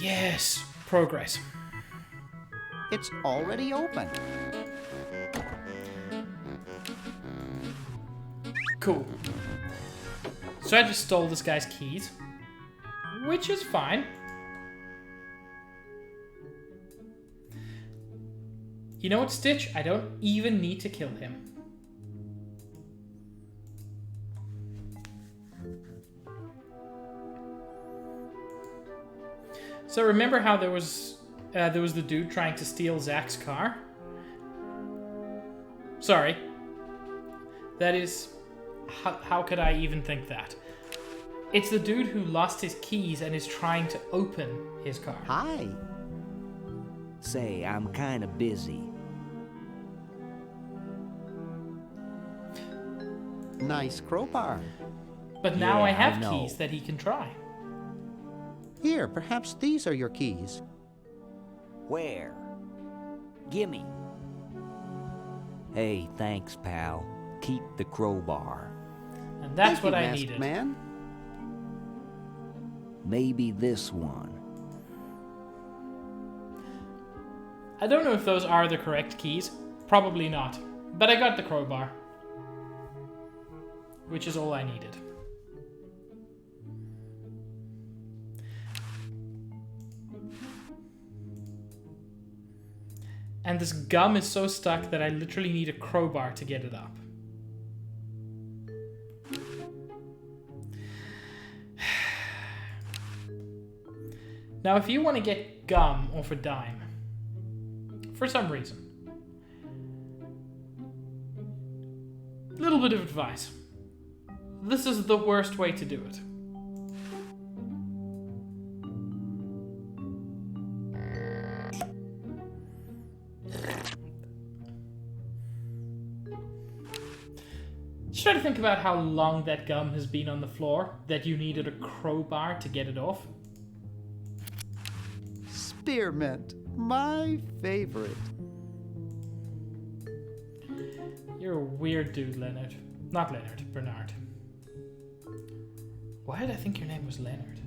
Yes, progress. It's already open. Cool. So I just stole this guy's keys, which is fine. You know what, Stitch? I don't even need to kill him. So remember how there was the dude trying to steal Zach's car? Sorry. That is... How could I even think that? It's the dude who lost his keys and is trying to open his car. Hi. Say, I'm kinda busy. Nice crowbar. But now Yeah, I have I know. keys that he can try. Here, perhaps these are your keys. Where? Gimme. Hey, thanks, pal. Keep the crowbar. And that's Thank what you, I masked needed. man. Maybe this one. I don't know if those are the correct keys. Probably not. But I got the crowbar. Which is all I needed. And this gum is so stuck that I literally need a crowbar to get it up. Now, if you want to get gum off a dime, for some reason, little bit of advice. This is the worst way to do it. Just try to think about how long that gum has been on the floor that you needed a crowbar to get it off. Spearmint, my favorite. You're a weird dude, Leonard. Not Leonard, Bernard. Why did I think your name was Leonard?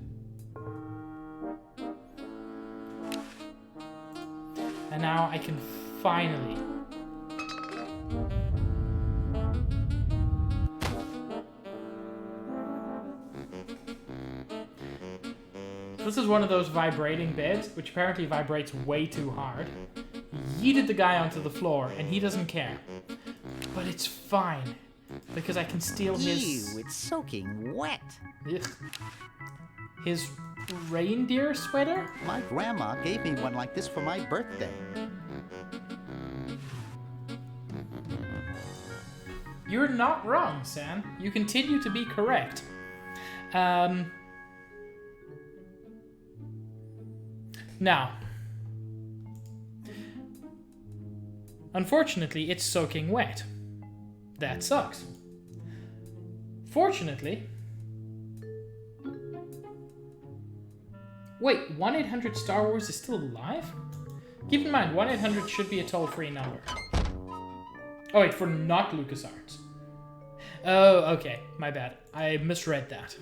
And now I can finally... This is one of those vibrating beds, which apparently vibrates way too hard. Yeeted the guy onto the floor, and he doesn't care. But it's fine, because I can steal his... Ew, it's soaking wet. Ugh. His reindeer sweater? My grandma gave me one like this for my birthday. You're not wrong, Sam. You continue to be correct. Now, unfortunately, it's soaking wet. That sucks. Fortunately... Wait, 1-800-STAR Wars is still alive? Keep in mind, 1-800 should be a toll-free number. Oh wait, for not LucasArts. Oh, okay. My bad. I misread that.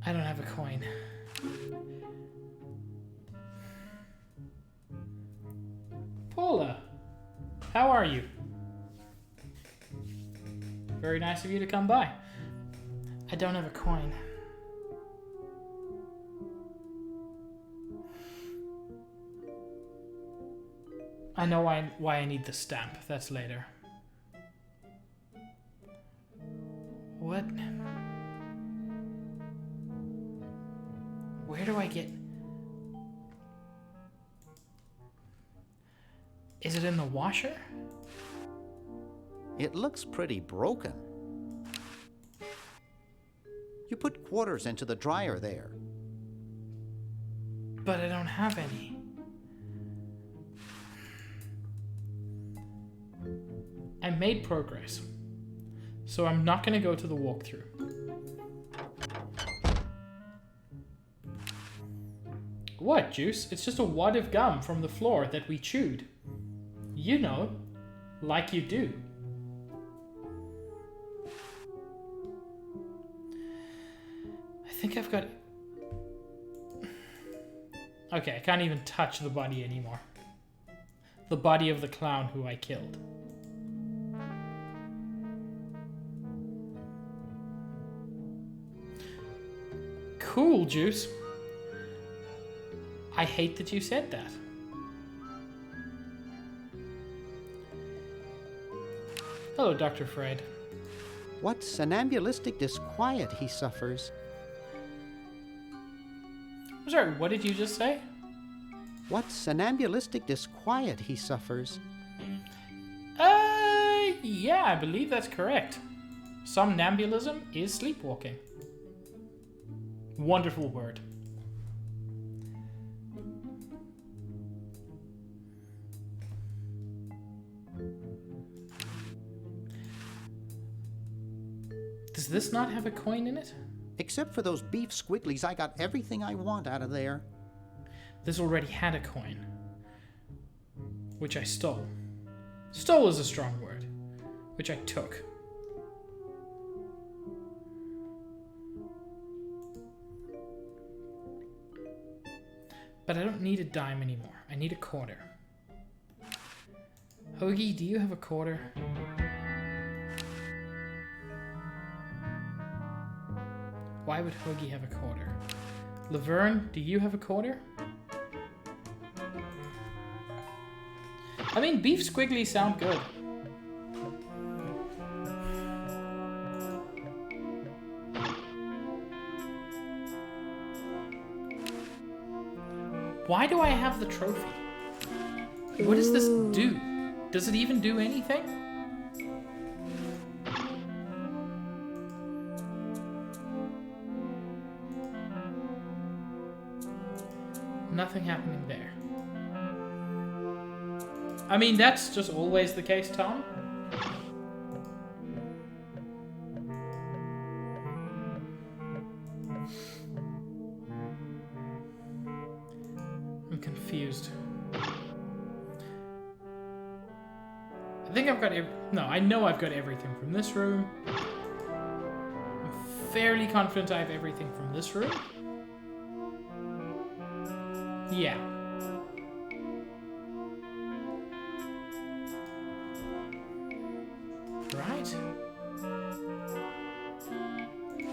I don't have a coin. Paula, how are you? Very nice of you to come by. I don't have a coin. I know why I need the stamp. That's later. What? Where do I get... Is it in the washer? It looks pretty broken. You put quarters into the dryer there. But I don't have any. I made progress. So I'm not going to go to the walkthrough. What, Juice? It's just a wad of gum from the floor that we chewed. You know, like you do. I think I've got... Okay, I can't even touch the body anymore. The body of the clown who I killed. Cool, Juice. I hate that you said that. Hello, Dr. Fred. What somnambulistic disquiet he suffers. I'm sorry, what did you just say? What somnambulistic disquiet he suffers. Yeah, I believe that's correct. Somnambulism is sleepwalking. Wonderful word. Does this not have a coin in it? Except for those beef squigglies, I got everything I want out of there. This already had a coin. Which I stole. Stole is a strong word. Which I took. But I don't need a dime anymore. I need a quarter. Hoagie, do you have a quarter? Why would Hoagie have a quarter? Laverne, do you have a quarter? I mean, beef squigglies sound good. Why do I have the trophy? What does this do? Does it even do anything? Nothing happening there. I mean, that's just always the case, Tom. I'm confused. I think I've got no, I know I've got everything from this room. I'm fairly confident I have everything from this room. Yeah. Right?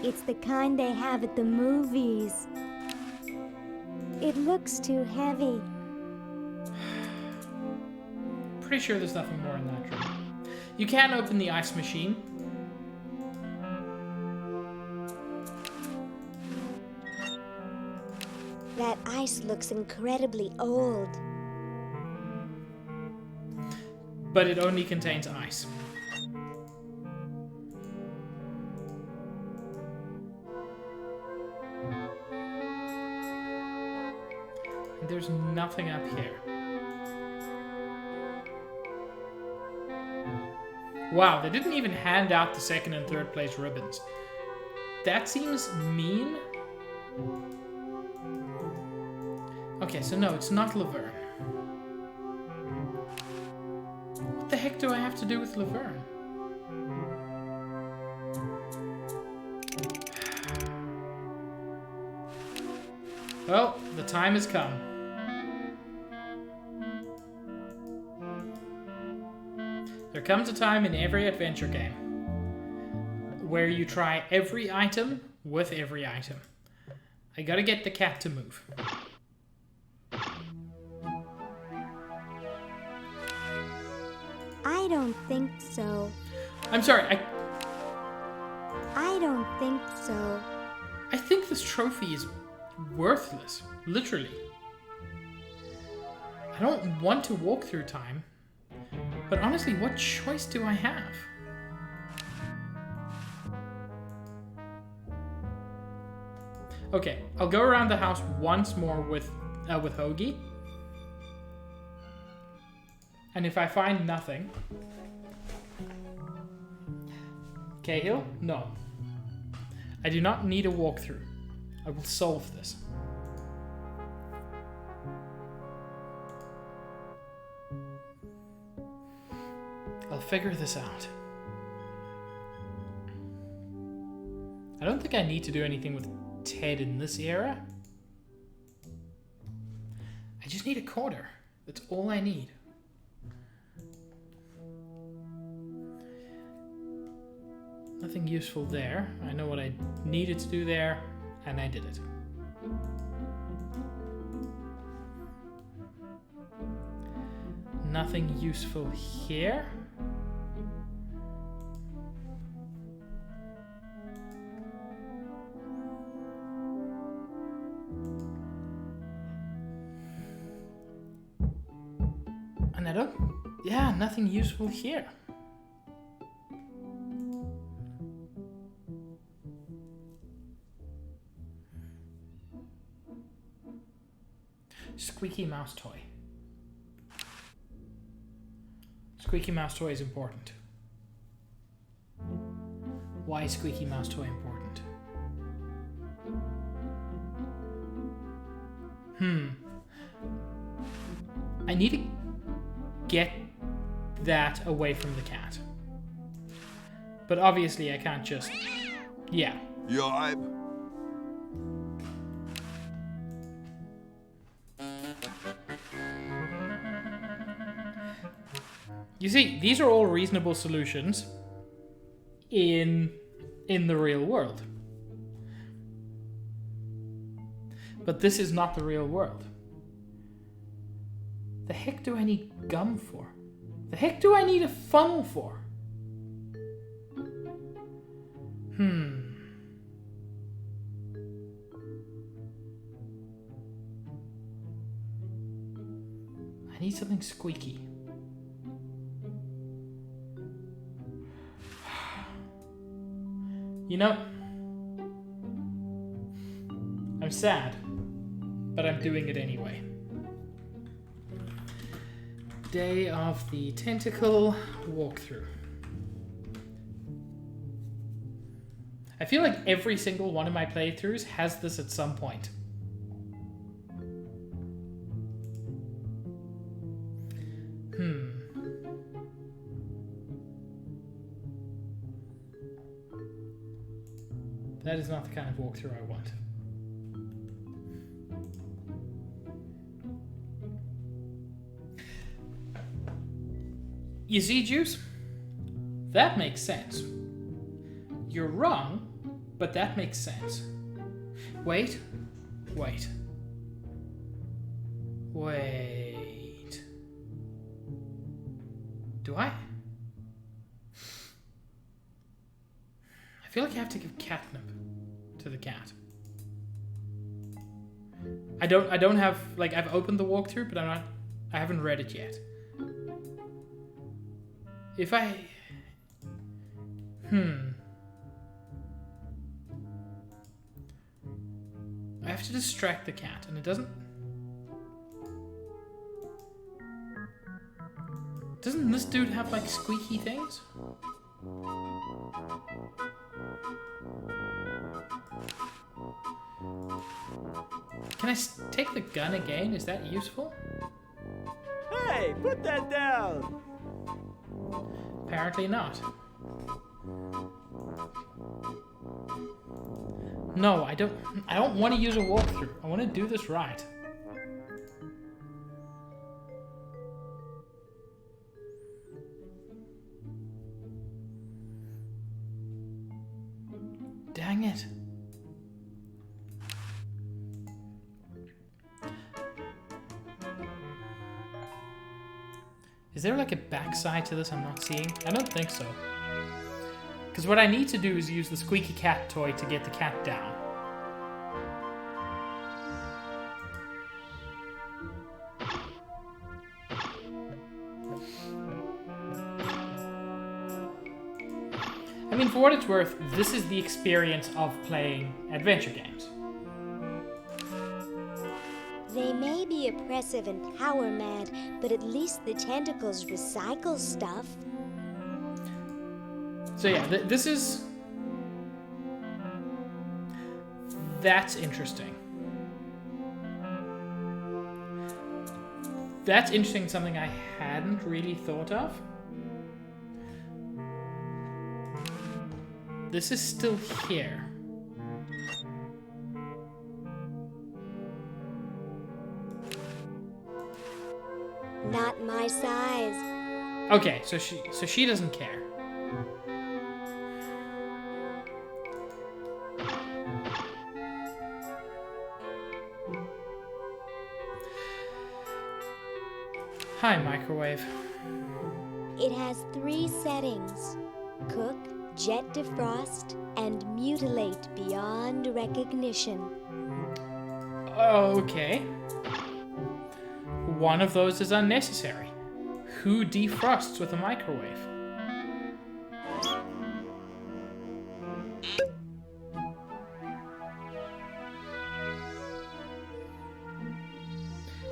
It's the kind they have at the movies. It looks too heavy. Pretty sure there's nothing more in that room. You can open the ice machine. That ice looks incredibly old. But it only contains ice. And there's nothing up here. Wow, they didn't even hand out the second and third place ribbons. That seems mean. Okay, so no, it's not Laverne. What the heck do I have to do with Laverne? Well, the time has come. There comes a time in every adventure game where you try every item with every item. I gotta get the cat to move. I don't think so. I'm sorry, I don't think so. I think this trophy is worthless, literally. I don't want to walk through time, but honestly, what choice do I have? Okay, I'll go around the house once more with Hoagie. And if I find nothing... Cahill? No. I do not need a walkthrough. I will solve this. I'll figure this out. I don't think I need to do anything with Ted in this era. I just need a quarter. That's all I need. Nothing useful there. I know what I needed to do there, and I did it. Nothing useful here. And I don't... Yeah, nothing useful here. Squeaky mouse toy. Squeaky mouse toy is important. Why is squeaky mouse toy important? I need to get that away from the cat. But obviously I can't just... Yeah. Yipe. You see, these are all reasonable solutions in the real world. But this is not the real world. The heck do I need gum for? The heck do I need a funnel for? I need something squeaky. You know, I'm sad, but I'm doing it anyway. Day of the Tentacle walkthrough. I feel like every single one of my playthroughs has this at some point. That is not the kind of walkthrough I want. You see, Juice? That makes sense. You're wrong, but that makes sense. Wait. Do I? I feel like I have to give catnip to the cat. I don't have, like, I've opened the walkthrough, but I haven't read it yet. If I... I have to distract the cat, and it doesn't... Doesn't this dude have, like, squeaky things? Can I take the gun again? Is that useful? Hey, put that down! Apparently not. No, I don't want to use a walkthrough. I want to do this right. Dang it. Is there like a backside to this I'm not seeing? I don't think so. Because what I need to do is use the squeaky cat toy to get the cat down. I mean, for what it's worth, this is the experience of playing adventure games. They may be oppressive and power mad, but at least the tentacles recycle stuff. So yeah, this is... That's interesting. That's interesting, something I hadn't really thought of. This is still here. Not my size. Okay, so she doesn't care. Hi, microwave. It has 3 settings: cook, jet defrost, and mutilate beyond recognition. Okay. One of those is unnecessary. Who defrosts with a microwave?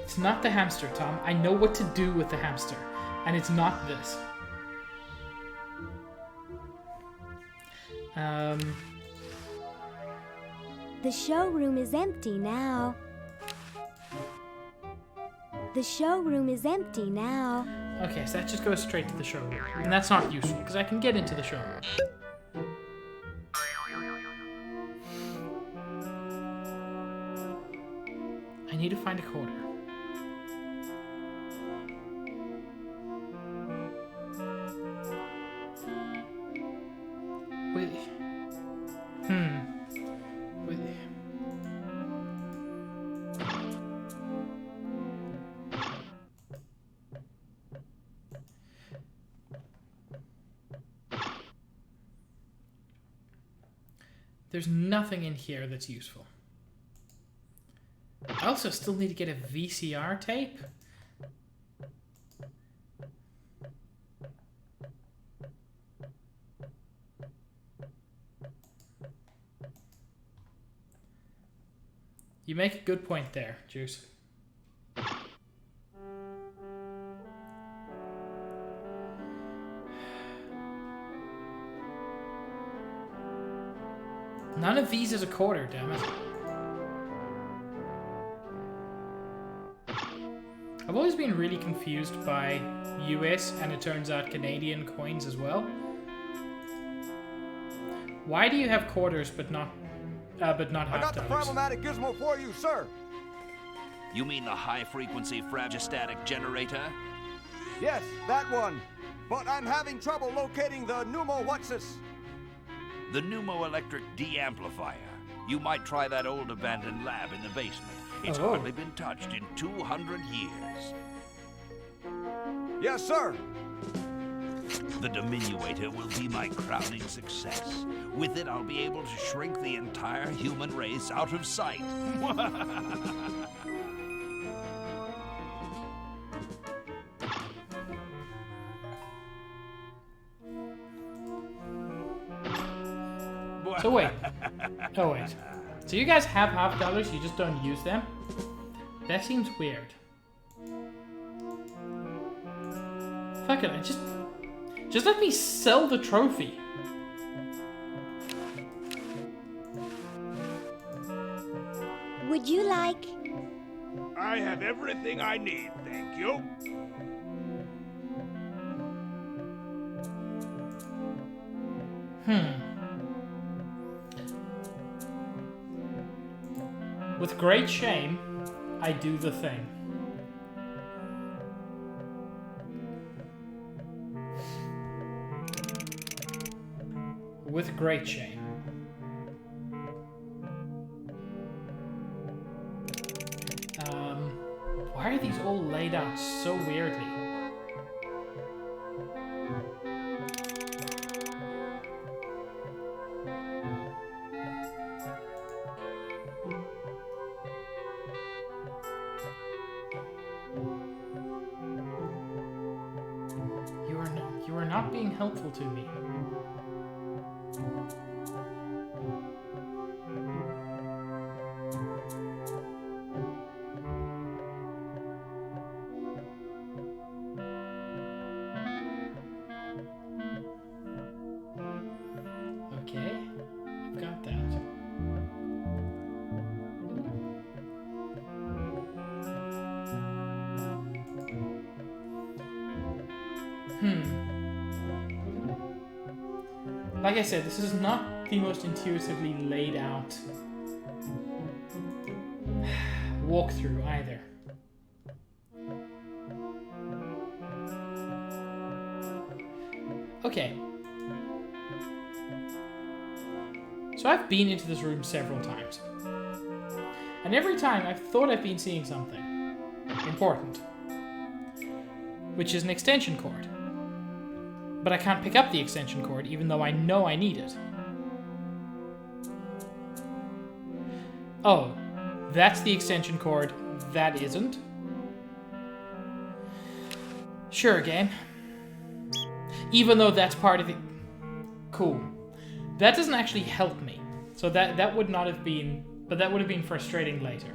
It's not the hamster, Tom. I know what to do with the hamster, and it's not this. The showroom is empty now. The showroom is empty now. Okay, so that just goes straight to the showroom. And that's not useful, because I can get into the showroom. I need to find a quarter. Wait. Wait. There's nothing in here that's useful. I also still need to get a VCR tape. You make a good point there, Juice. None of these is a quarter, damn it. I've always been really confused by US and it turns out Canadian coins as well. Why do you have quarters but not half dollars? I got the problematic gizmo for you, sir. You mean the high-frequency phragostatic generator? Yes, that one. But I'm having trouble locating the pneumo-what's-this. The pneumoelectric de-amplifier. You might try that old abandoned lab in the basement. It's hardly been touched in 200 years. Yes, sir. The diminuator will be my crowning success. With it, I'll be able to shrink the entire human race out of sight. So wait. Oh wait. So you guys have half dollars, you just don't use them? That seems weird. Fuck it, just let me sell the trophy. would you like? I have everything I need, thank you. With great shame, I do the thing. With great shame. Why are these all laid out so weirdly? You are not being helpful to me. Okay, I've got that. Like I said, this is not the most intuitively laid out walkthrough either. Okay. So I've been into this room several times. And every time I've thought I've been seeing something important, which is an extension cord. But I can't pick up the extension cord even though I know I need it. Oh, that's the extension cord. That isn't. Sure, game. Even though that's part of the... Cool. That doesn't actually help me. So that would not have been... But that would have been frustrating later.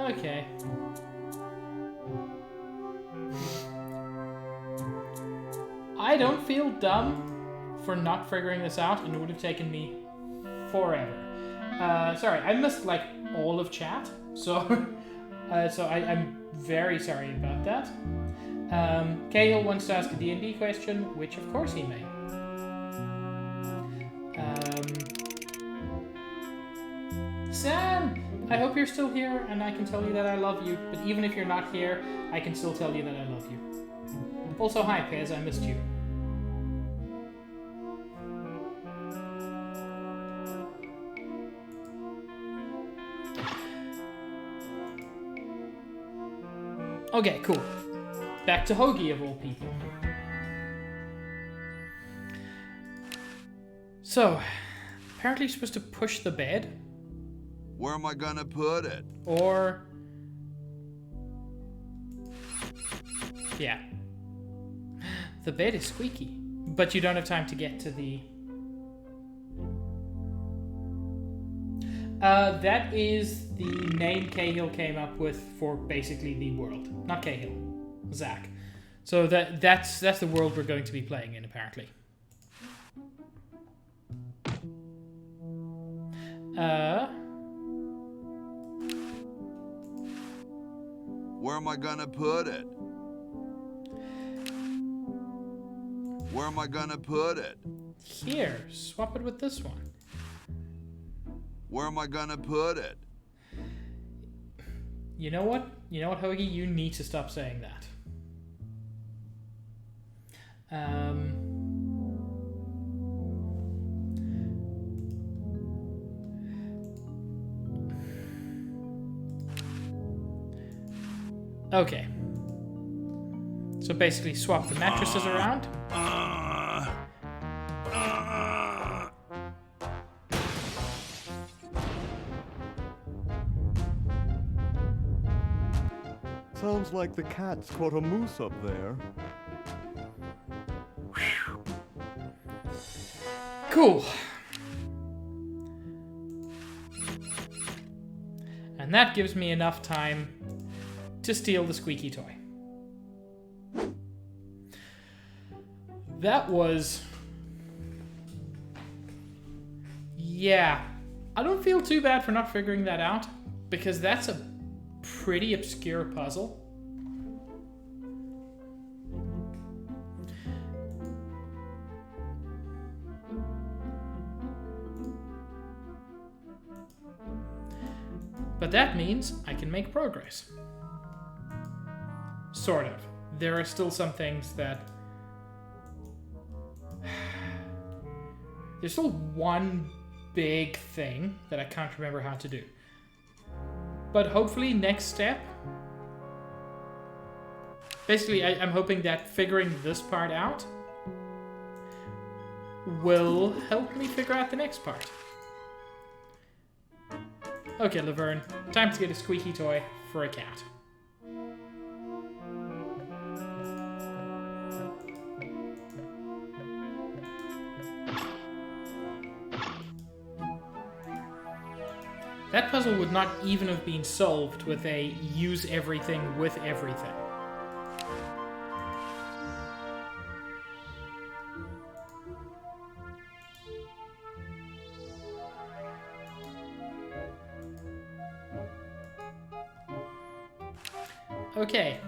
Okay. I don't feel dumb for not figuring this out, and it would have taken me forever. Sorry, I missed like all of chat, so I'm very sorry about that. Cahill wants to ask a D&D question, which of course he may. Sam, I hope you're still here, and I can tell you that I love you. But even if you're not here, I can still tell you that I love you. Also, hi, Pez, I missed you. Okay, cool. Back to Hoagie, of all people. So, apparently you're supposed to push the bed. Where am I gonna put it? Or... yeah. The bed is squeaky, but you don't have time to get to the... that is the name Cahill came up with for basically the world. Not Cahill. Zach. So that's the world we're going to be playing in, apparently. Where am I gonna put it? Where am I gonna put it? Here, swap it with this one. Where am I gonna put it? You know what? You know what, Hoagie? You need to stop saying that. Okay. So basically swap the mattresses around. Sounds like the cat's caught a moose up there. Cool. And that gives me enough time to steal the squeaky toy. That was... Yeah. I don't feel too bad for not figuring that out, because that's a pretty obscure puzzle. But that means I can make progress. Sort of. There are still some things that... There's still one big thing that I can't remember how to do. But hopefully next step... Basically, I'm hoping that figuring this part out will help me figure out the next part. Okay, Laverne, time to get a squeaky toy for a cat. That puzzle would not even have been solved with a use everything with everything. Okay.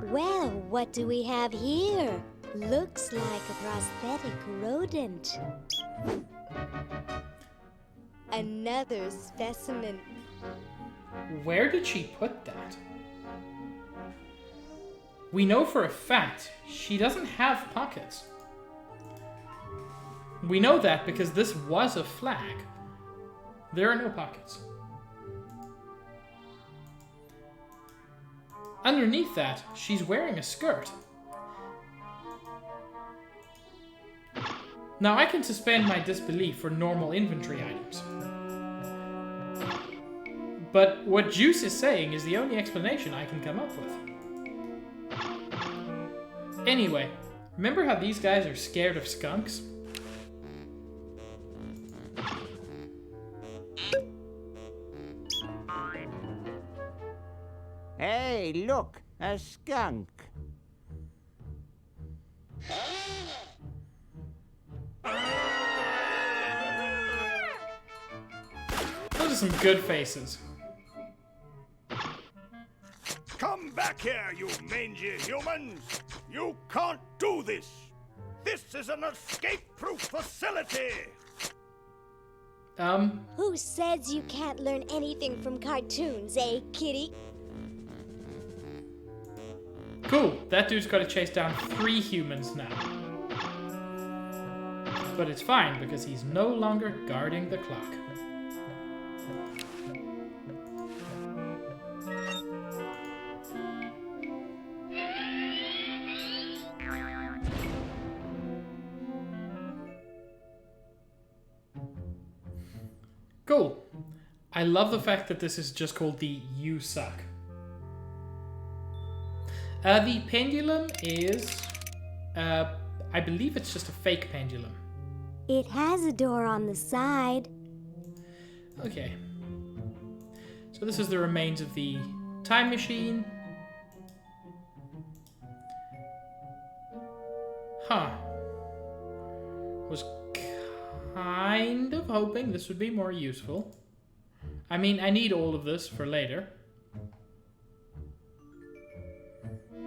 Well, what do we have here? Looks like a prosthetic rodent. Another specimen. Where did she put that? We know for a fact she doesn't have pockets. We know that because this was a flag. There are no pockets. Underneath that, she's wearing a skirt. Now I can suspend my disbelief for normal inventory items. But what Juice is saying is the only explanation I can come up with. Anyway, remember how these guys are scared of skunks? Hey, look, a skunk. Those are some good faces. Come back here, you mangy humans! You can't do this! This is an escape-proof facility! Who says you can't learn anything from cartoons, eh, kitty? Cool, that dude's got to chase down 3 humans now. But it's fine, because he's no longer guarding the clock. Cool. I love the fact that this is just called the You Suck. The pendulum is, I believe it's just a fake pendulum. It has a door on the side. Okay. So this is the remains of the time machine. Huh. Was kind of hoping this would be more useful. I mean, I need all of this for later.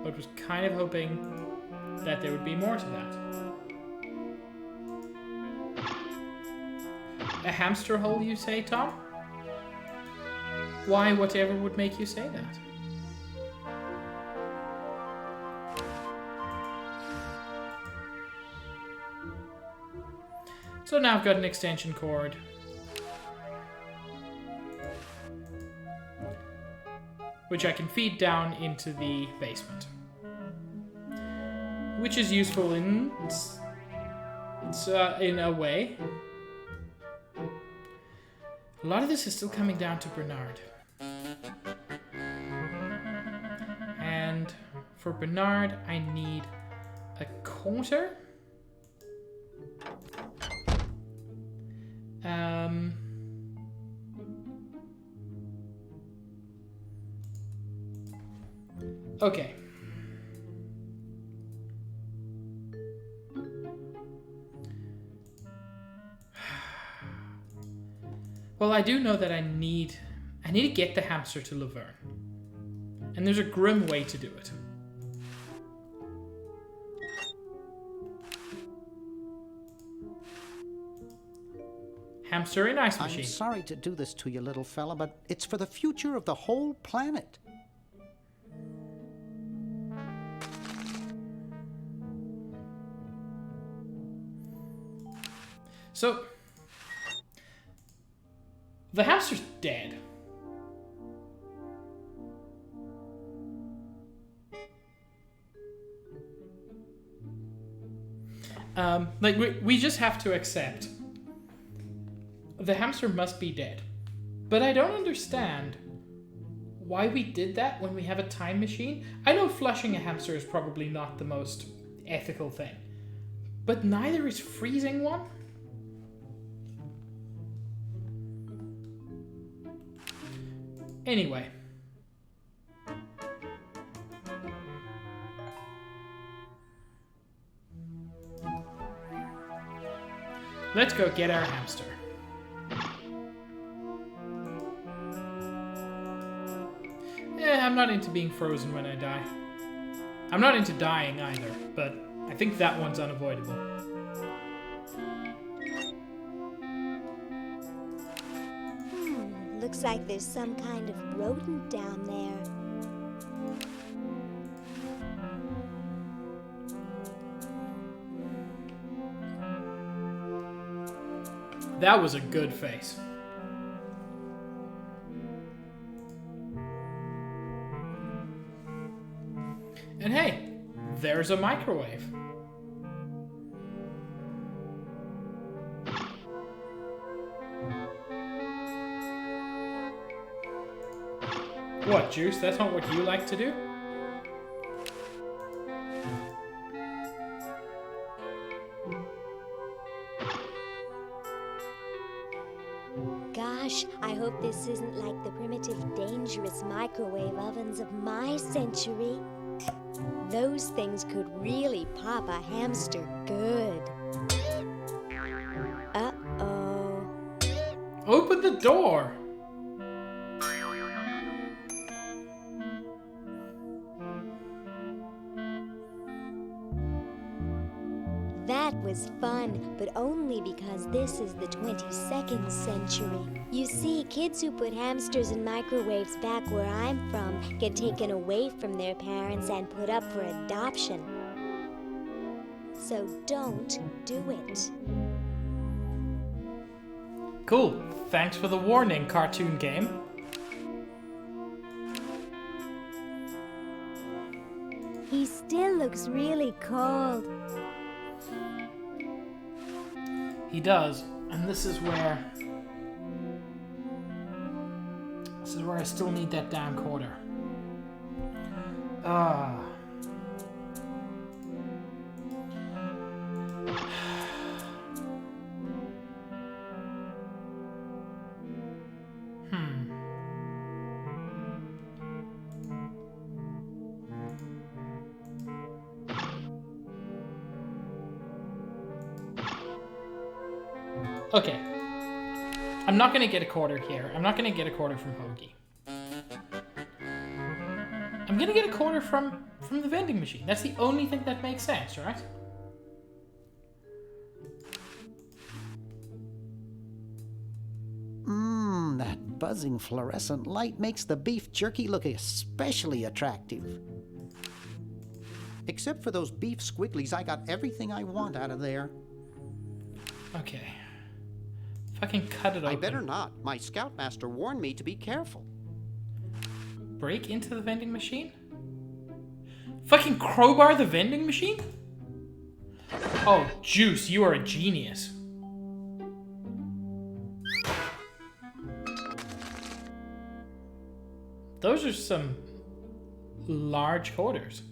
But was kind of hoping that there would be more to that. A hamster hole, you say, Tom? Why, whatever would make you say that? So now I've got an extension cord. Which I can feed down into the basement. Which is useful in a way. A lot of this is still coming down to Bernard. And And for Bernard, I need a quarter. Okay. Well, I do know that I need to get the hamster to Laverne. And there's a grim way to do it. Hamster in ice machine. I'm sorry to do this to you, little fella, but it's for the future of the whole planet. So, the hamster's dead. Like, we just have to accept the hamster must be dead. But I don't understand why we did that when we have a time machine. I know flushing a hamster is probably not the most ethical thing, but neither is freezing one. Anyway. Let's go get our hamster. I'm not into being frozen when I die. I'm not into dying either, but I think that one's unavoidable. Looks like there's some kind of rodent down there. That was a good face. And hey, there's a microwave. What, Juice? That's not what you like to do? Gosh, I hope this isn't like the primitive, dangerous microwave ovens of my century. Those things could really pop a hamster good. Uh-oh. Open the door! That was fun, but only because this is the 22nd century. You see, kids who put hamsters in microwaves back where I'm from get taken away from their parents and put up for adoption. So don't do it. Cool. Thanks for the warning, cartoon game. He still looks really cold. He does, and this is where I still need that damn quarter. Okay. I'm not gonna get a quarter here. I'm not gonna get a quarter from Hoagie. I'm gonna get a quarter from the vending machine. That's the only thing that makes sense, right? That buzzing fluorescent light makes the beef jerky look especially attractive. Except for those beef squigglies, I got everything I want out of there. Okay. If I can cut it open. I better not. My scoutmaster warned me to be careful. Break into the vending machine? Fucking crowbar the vending machine? Oh, Juice, you are a genius. Those are some large quarters.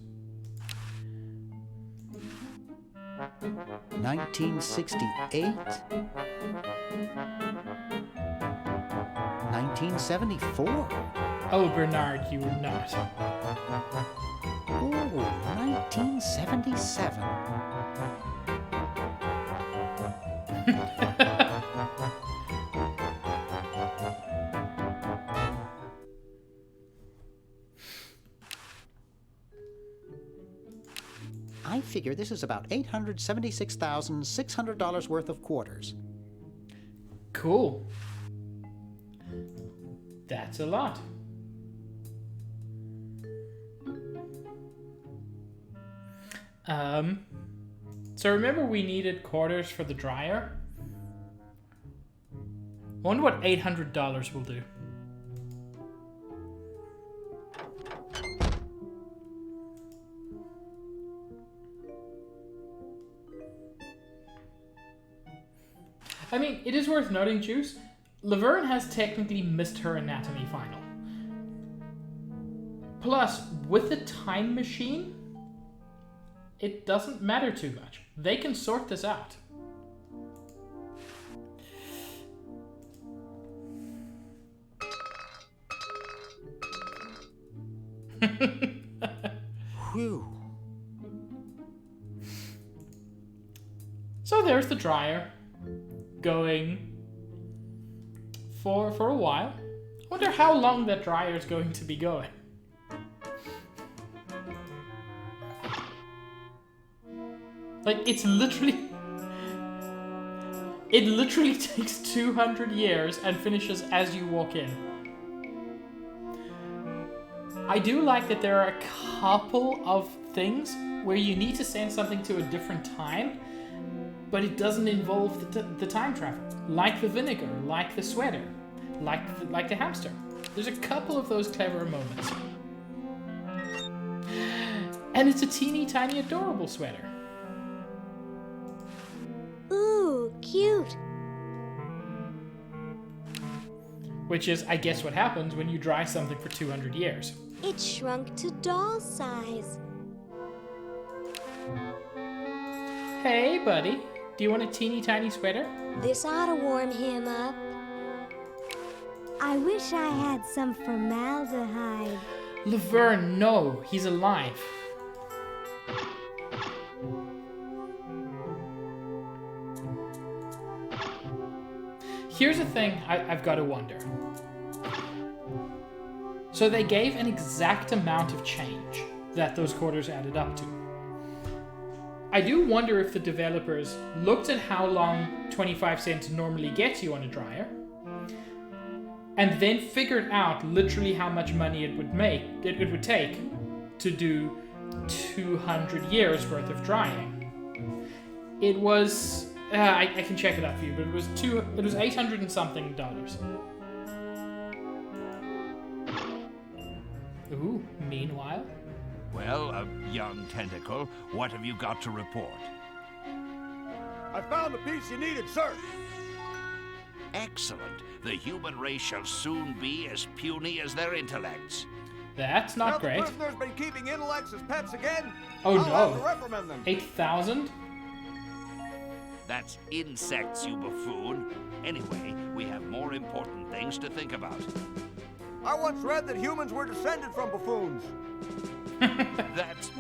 1968? 1974? Oh, Bernard, you were not. Oh, 1977. I figure this is about $876,600 worth of quarters. Cool. That's a lot. So remember we needed quarters for the dryer? I wonder what $800 will do. I mean, it is worth noting, Juice, Laverne has technically missed her anatomy final. Plus, with the time machine, it doesn't matter too much. They can sort this out. Whew. So there's the dryer going for a while. I wonder how long that dryer is going to be going. Like, it literally takes 200 years and finishes as you walk in. I do like that there are a couple of things where you need to send something to a different time, but it doesn't involve the time travel. Like the vinegar, like the sweater, like the hamster. There's a couple of those clever moments. And it's a teeny tiny adorable sweater. Ooh, cute. Which is, I guess, what happens when you dry something for 200 years. It shrunk to doll size. Hey, buddy. Do you want a teeny tiny sweater? This ought to warm him up. I wish I had some formaldehyde. Laverne, no. He's alive. Here's the thing I've got to wonder. So they gave an exact amount of change that those quarters added up to. I do wonder if the developers looked at how long 25 cents normally gets you on a dryer, and then figured out literally how much money it would take to do 200 years worth of drying. It was I can check it up for you, but it was $800 and something. Ooh, meanwhile. Well, young Tentacle, what have you got to report? I found the piece you needed, sir. Excellent. The human race shall soon be as puny as their intellects. That's not great. The prisoner's been keeping intellects as pets again. Oh, I'll have to no. reprimand them. 8,000? That's insects, you buffoon. Anyway, we have more important things to think about. I once read that humans were descended from buffoons. That's...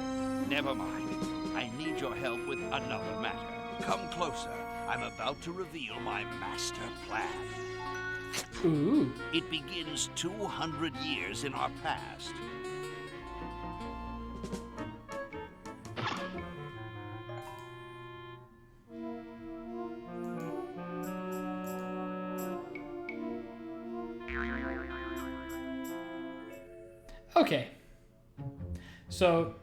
never mind. I need your help with another matter. Come closer. I'm about to reveal my master plan. Ooh. It begins 200 years in our past. Okay. So,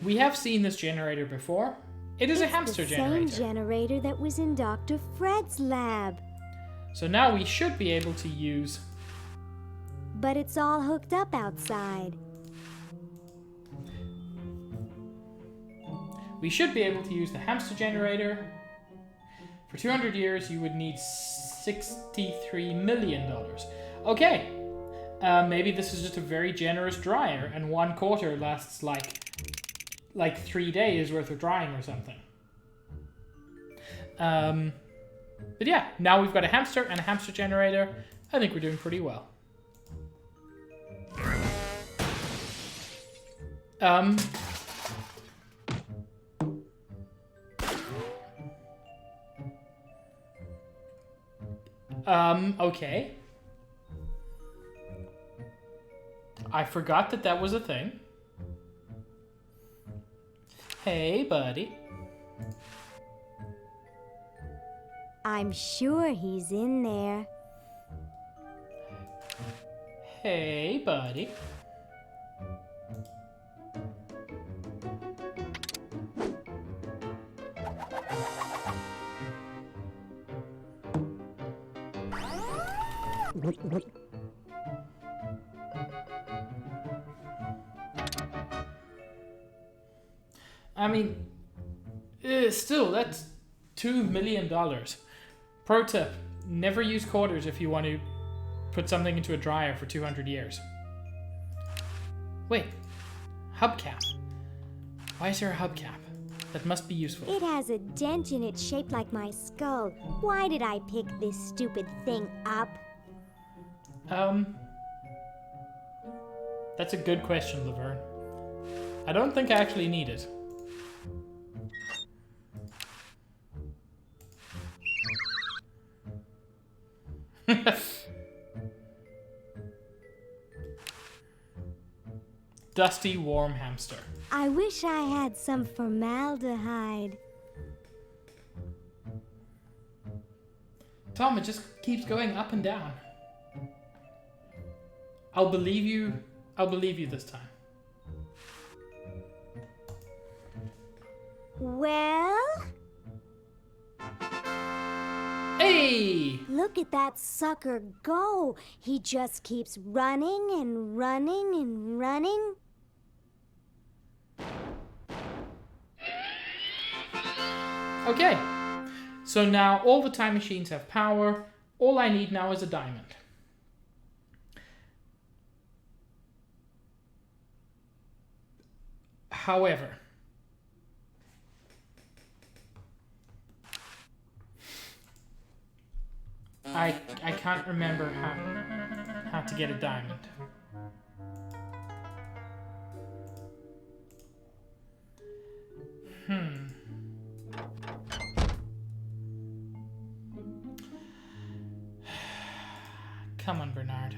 we have seen this generator before. It is a hamster generator. Same generator that was in Dr. Fred's lab. So now we should be able to use... But it's all hooked up outside. We should be able to use the hamster generator. For 200 years, you would need $63 million. Okay. Maybe this is just a very generous dryer, and 1/4 lasts like 3 days worth of drying or something. But yeah, now we've got a hamster and a hamster generator. I think we're doing pretty well. Okay. I forgot that that was a thing. Hey, buddy. I'm sure he's in there. Hey, buddy. I mean, still, that's $2 million. Pro tip, never use quarters if you want to put something into a dryer for 200 years. Wait, hubcap. Why is there a hubcap? That must be useful. It has a dent in it shaped like my skull. Why did I pick this stupid thing up? That's a good question, Laverne. I don't think I actually need it. Dusty, warm hamster. I wish I had some formaldehyde. Tom, it just keeps going up and down. I'll believe you this time. Well? Hey! Look at that sucker go. He just keeps running and running and running. Okay, so now all the time machines have power. All I need now is a diamond. However, I can't remember how to get a diamond. Come on, Bernard.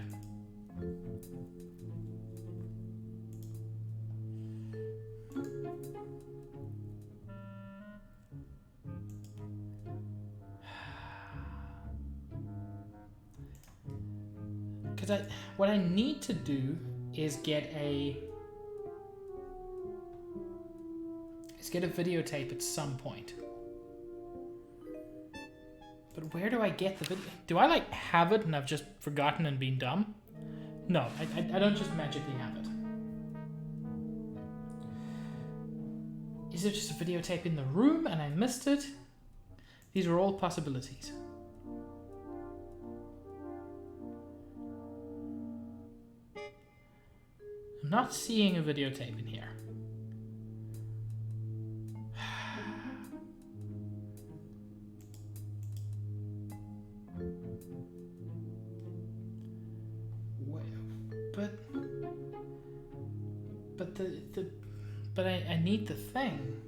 Because what I need to do is get a videotape at some point. But where do I get the video? Do I like have it and I've just forgotten and been dumb? No, I don't just magically have it. Is it just a videotape in the room and I missed it? These are all possibilities. I'm not seeing a videotape in here. But I need the thing.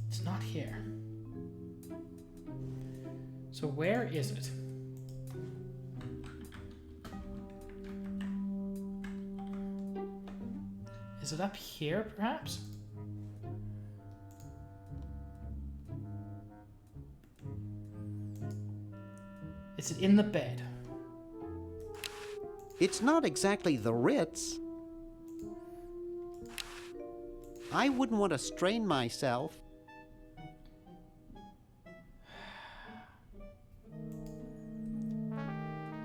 It's not here. So where is it? Is it up here, perhaps? Is it in the bed? It's not exactly the Ritz. I wouldn't want to strain myself.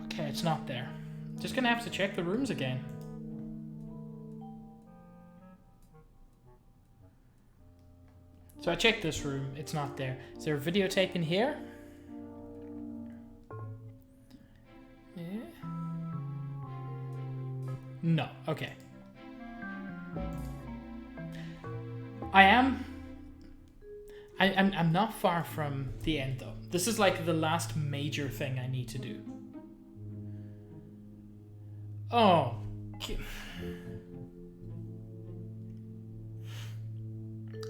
Okay, it's not there. Just gonna have to check the rooms again. So I checked this room, it's not there. Is there a videotape in here? No. Okay. I'm not far from the end, though. This is like the last major thing I need to do. Oh.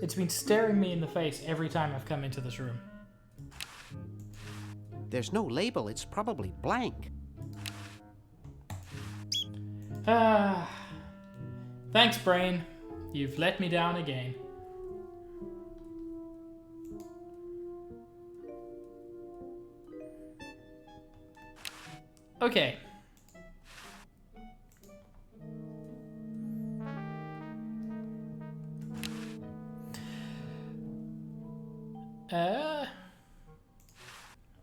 It's been staring me in the face every time I've come into this room. There's no label. It's probably blank. Thanks, brain. You've let me down again. Okay.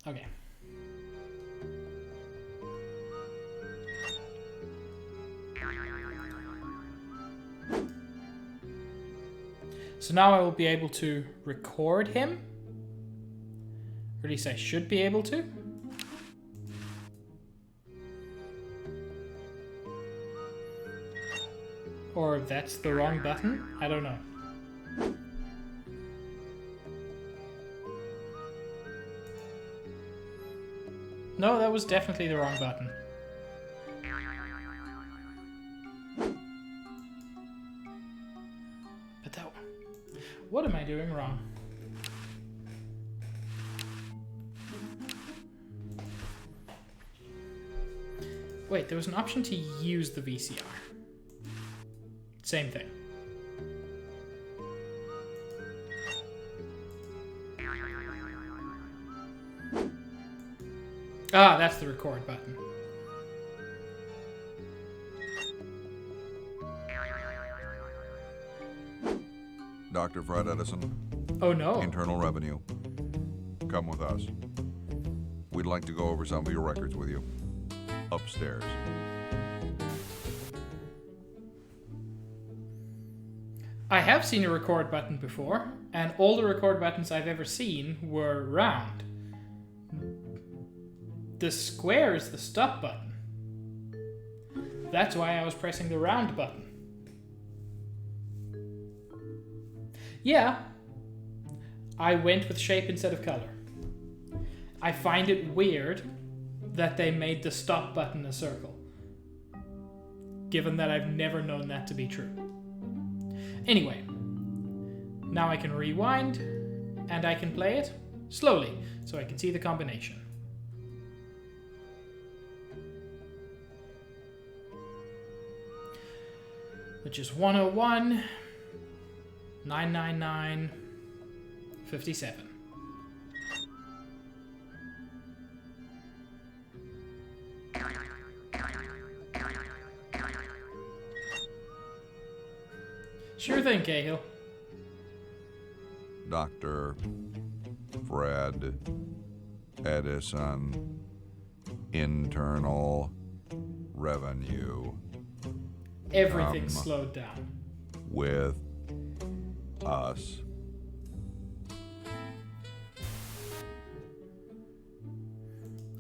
Okay. So now I will be able to record him. Or at least I should be able to. Or that's the wrong button? I don't know. No, that was definitely the wrong button. But that... What am I doing wrong? Wait, there was an option to use the VCR. Same thing. Ah, that's the record button. Dr. Fred Edison. Oh no. Internal Revenue. Come with us. We'd like to go over some of your records with you. Upstairs. I have seen a record button before, and all the record buttons I've ever seen were round. The square is the stop button. That's why I was pressing the round button. Yeah, I went with shape instead of color. I find it weird that they made the stop button a circle, given that I've never known that to be true. Anyway, now I can rewind, and I can play it slowly, so I can see the combination. Which is 101, 999, 57. Sure thing, Cahill. Dr. Fred Edison. Internal Revenue. Everything's slowed down. With us.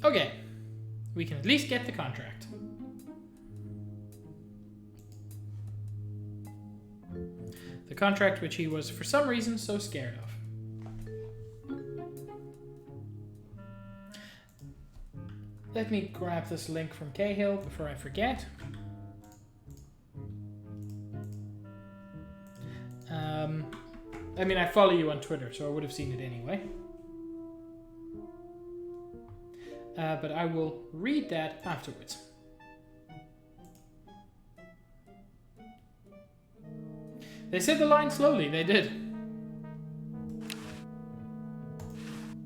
Okay. We can at least get the contract. The contract which he was, for some reason, so scared of. Let me grab this link from Cahill before I forget. I mean, I follow you on Twitter, so I would have seen it anyway. But I will read that afterwards. They said the line slowly, they did.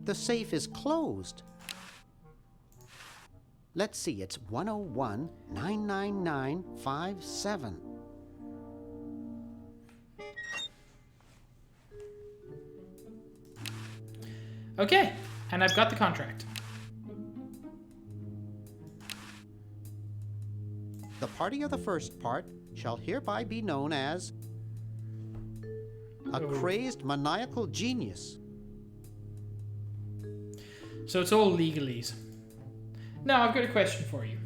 The safe is closed. Let's see, it's 101 999 57. Okay, and I've got the contract. The party of the first part shall hereby be known as a crazed maniacal genius. So it's all legalese. Now, I've got a question for you.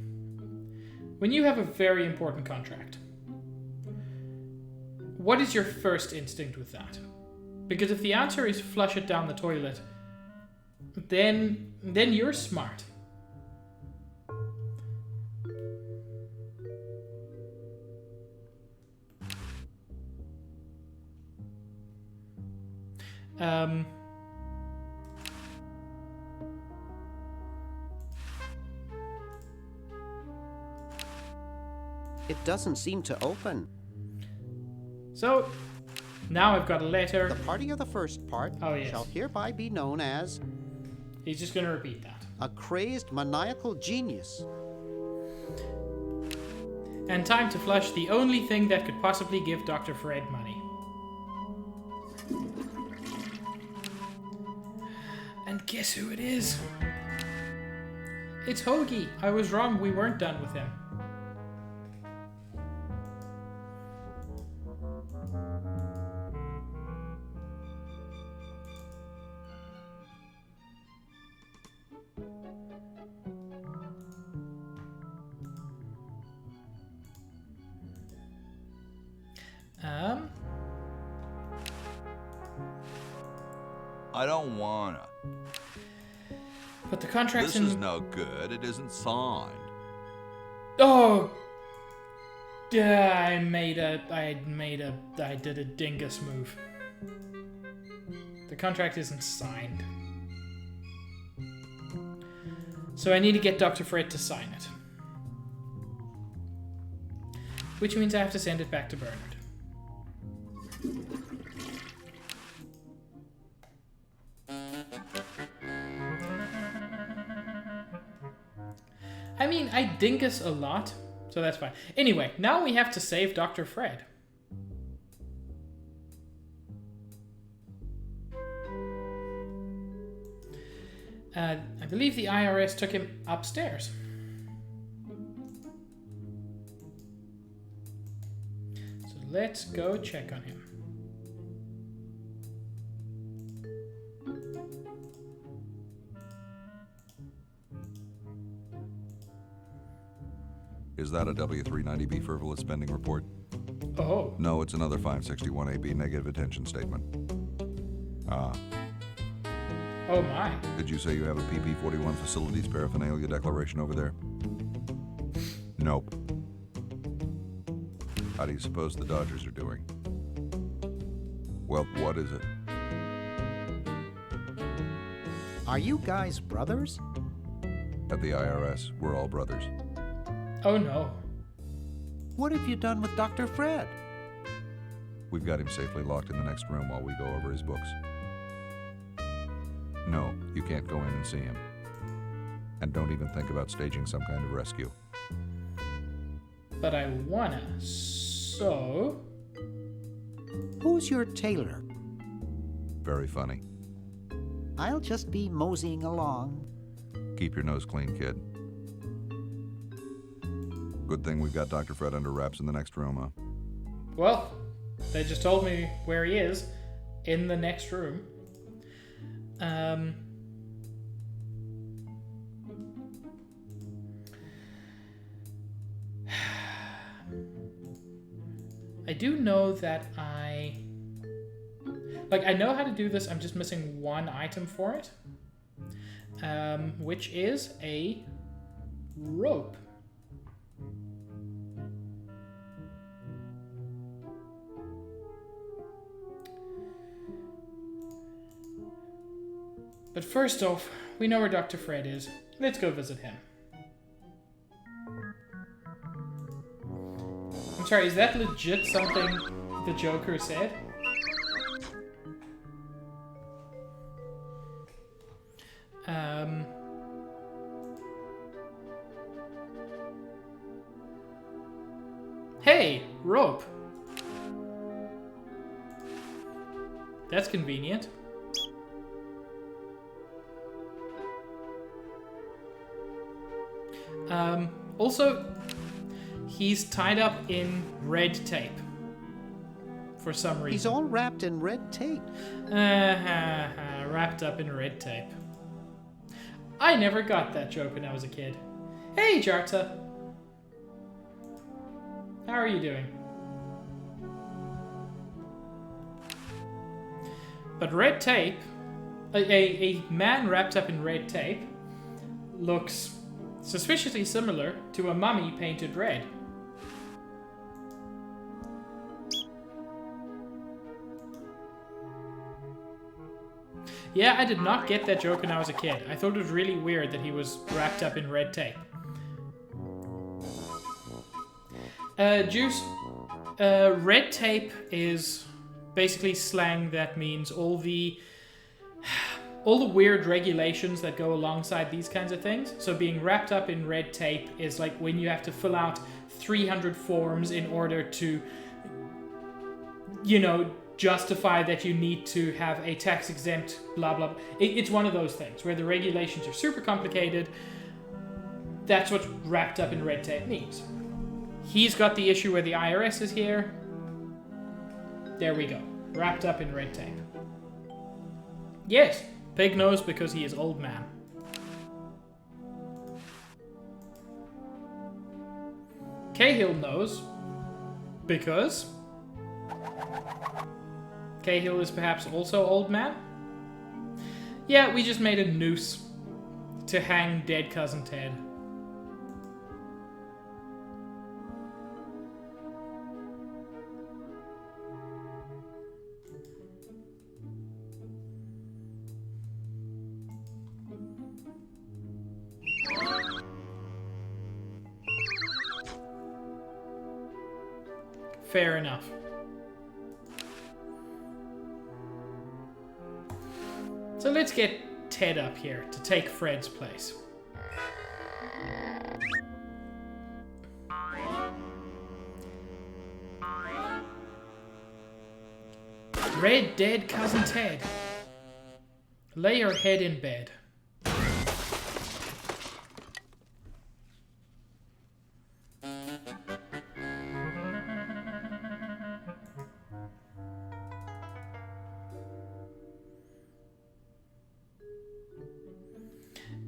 when you have a very important contract, what is your first instinct with that? Because if the answer is flush it down the toilet, then you're smart. It doesn't seem to open. So, now I've got a letter. The party of the first part shall hereby be known as... He's just going to repeat that. A crazed maniacal genius. And time to flush the only thing that could possibly give Dr. Fred money. And guess who it is? It's Hoagie. I was wrong. We weren't done with him. I don't wanna. But the contract's This is no good. It isn't signed. Oh! Yeah, I did a dingus move. The contract isn't signed. So I need to get Dr. Fred to sign it. Which means I have to send it back to Bernard. I mean, I dingus a lot, so that's fine. Anyway, now we have to save Dr. Fred. I believe the IRS took him upstairs. So let's go check on him. Is that a W390B frivolous spending report? Oh. No, it's another 561AB negative attention statement. Ah. Oh my. Did you say you have a PP41 facilities paraphernalia declaration over there? Nope. How do you suppose the Dodgers are doing? Well, what is it? Are you guys brothers? At the IRS, we're all brothers. Oh no. What have you done with Dr. Fred? We've got him safely locked in the next room while we go over his books. No, you can't go in and see him. And don't even think about staging some kind of rescue. But I wanna, so... Who's your tailor? Very funny. I'll just be moseying along. Keep your nose clean, kid. Good thing we've got Dr. Fred under wraps in the next room, huh? Well, they just told me where he is, in the next room. I do know that I know how to do this, I'm just missing one item for it. Which is a rope. But first off, we know where Dr. Fred is. Let's go visit him. I'm sorry, is that legit something the Joker said? Hey, rope. That's convenient. Also, he's tied up in red tape. For some reason. He's all wrapped in red tape. Wrapped up in red tape. I never got that joke when I was a kid. Hey, Jarta. How are you doing? But red tape, a man wrapped up in red tape, looks suspiciously similar to a mummy painted red. Yeah, I did not get that joke when I was a kid. I thought it was really weird that he was wrapped up in red tape. Juice, red tape is basically slang that means all the weird regulations that go alongside these kinds of things. So being wrapped up in red tape is like when you have to fill out 300 forms in order to, you know, justify that you need to have a tax exempt blah blah. It's one of those things where the regulations are super complicated. That's what wrapped up in red tape means. He's got the issue where the IRS is here. There we go. Wrapped up in red tape. Yes, Pig knows because he is old man. Cahill knows because Cahill is perhaps also old man. Yeah, we just made a noose to hang dead Cousin Ted. Fair enough. So let's get Ted up here to take Fred's place. Red dead Cousin Ted. Lay your head in bed.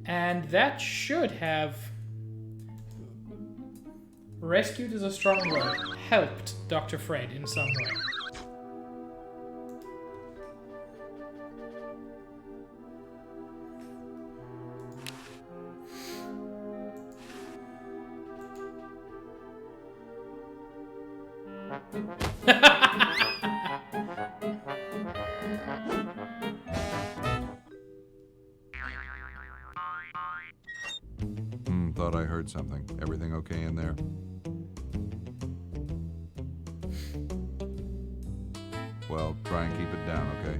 And that should have rescued is a strong word. Helped Dr. Fred in some way. Thought I heard something. Everything okay in there? Well, try and keep it down, okay?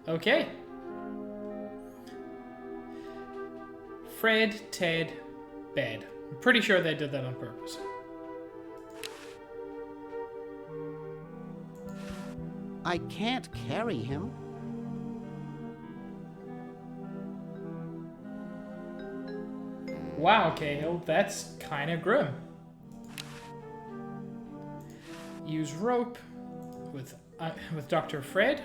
Okay. Fred, Ted, bed. I'm pretty sure they did that on purpose. I can't carry him. Wow, Cahill, that's kind of grim. Use rope with Dr. Fred.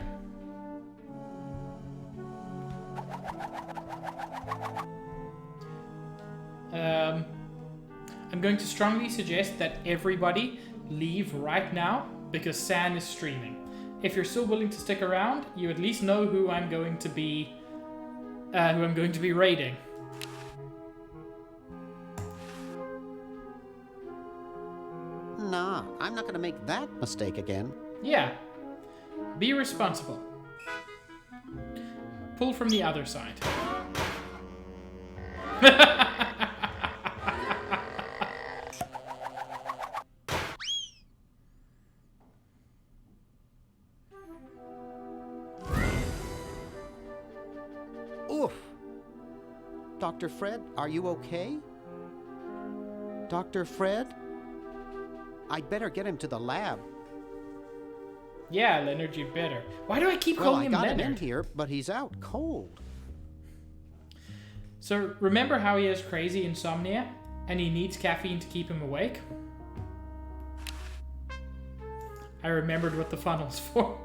I'm going to strongly suggest that everybody leave right now because San is streaming. If you're still willing to stick around, you at least know who I'm going to be raiding. Nah, I'm not gonna make that mistake again. Yeah. Be responsible. Pull from the other side. Oof. Dr. Fred, are you okay? Dr. Fred? I'd better get him to the lab. Yeah, Leonard, you better. Why do I keep calling him Leonard? I got him in here, but he's out cold. So, remember how he has crazy insomnia and he needs caffeine to keep him awake? I remembered what the funnel's for.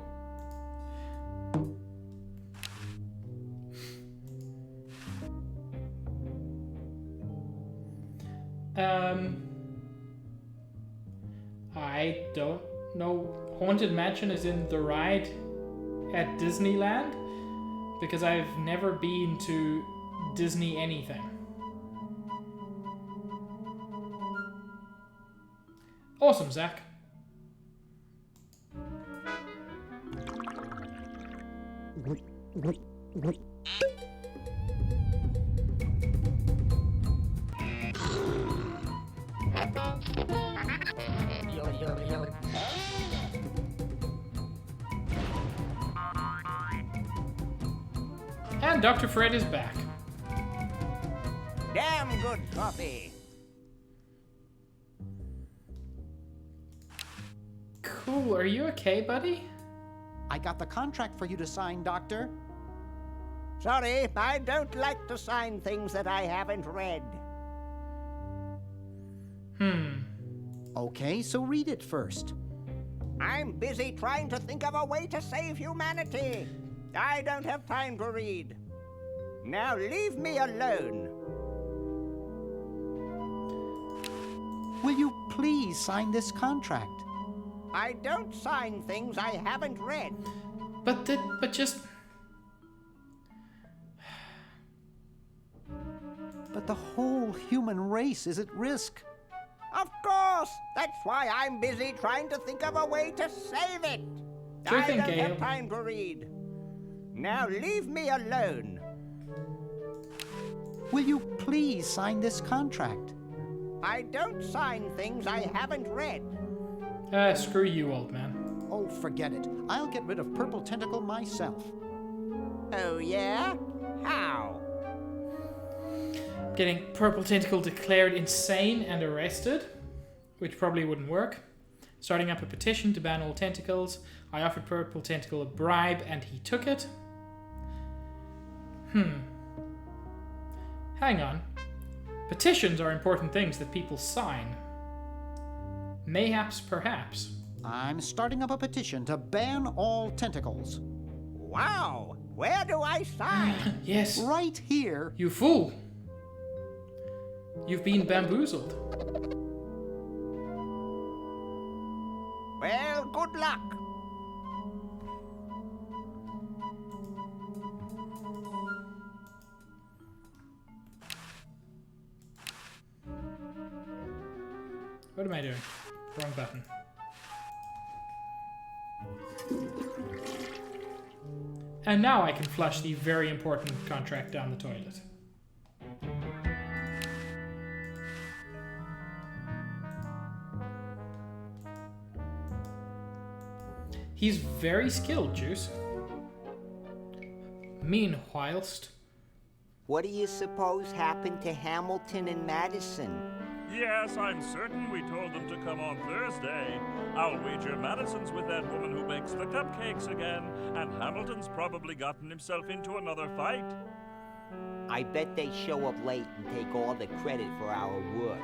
I don't know. Haunted Mansion is in the ride at Disneyland? Because I've never been to Disney anything. Awesome, Zach. And Dr. Fred is back. Damn good coffee. Cool, are you okay, buddy? I got the contract for you to sign, Doctor. Sorry, I don't like to sign things that I haven't read. Okay, so read it first. I'm busy trying to think of a way to save humanity. I don't have time to read. Now leave me alone. Will you please sign this contract? I don't sign things I haven't read. But just... But the whole human race is at risk. Of course! That's why I'm busy trying to think of a way to save it. Sure I thing, don't Caleb. have time to read. Now leave me alone. Will you please sign this contract? I don't sign things I haven't read. Screw you, old man. Oh, forget it. I'll get rid of Purple Tentacle myself. Oh, yeah? How? Getting Purple Tentacle declared insane and arrested, which probably wouldn't work. Starting up a petition to ban all tentacles. I offered Purple Tentacle a bribe and he took it. Hang on. Petitions are important things that people sign. Mayhaps, perhaps. I'm starting up a petition to ban all tentacles. Wow! Where do I sign? Yes. Right here. You fool! You've been bamboozled. Well, good luck. What am I doing? Wrong button. And now I can flush the very important contract down the toilet. He's very skilled, Juice. Meanwhilest... What do you suppose happened to Hamilton and Madison? Yes, I'm certain we told them to come on Thursday. I'll wager Madison's with that woman who bakes the cupcakes again, and Hamilton's probably gotten himself into another fight. I bet they show up late and take all the credit for our work.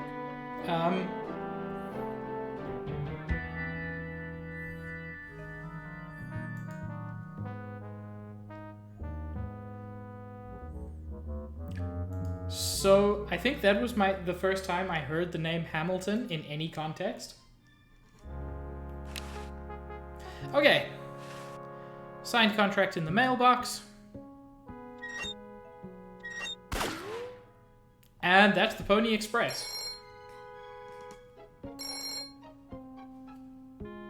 So, I think that was the first time I heard the name Hamilton in any context. Okay. Signed contract in the mailbox. And that's the Pony Express.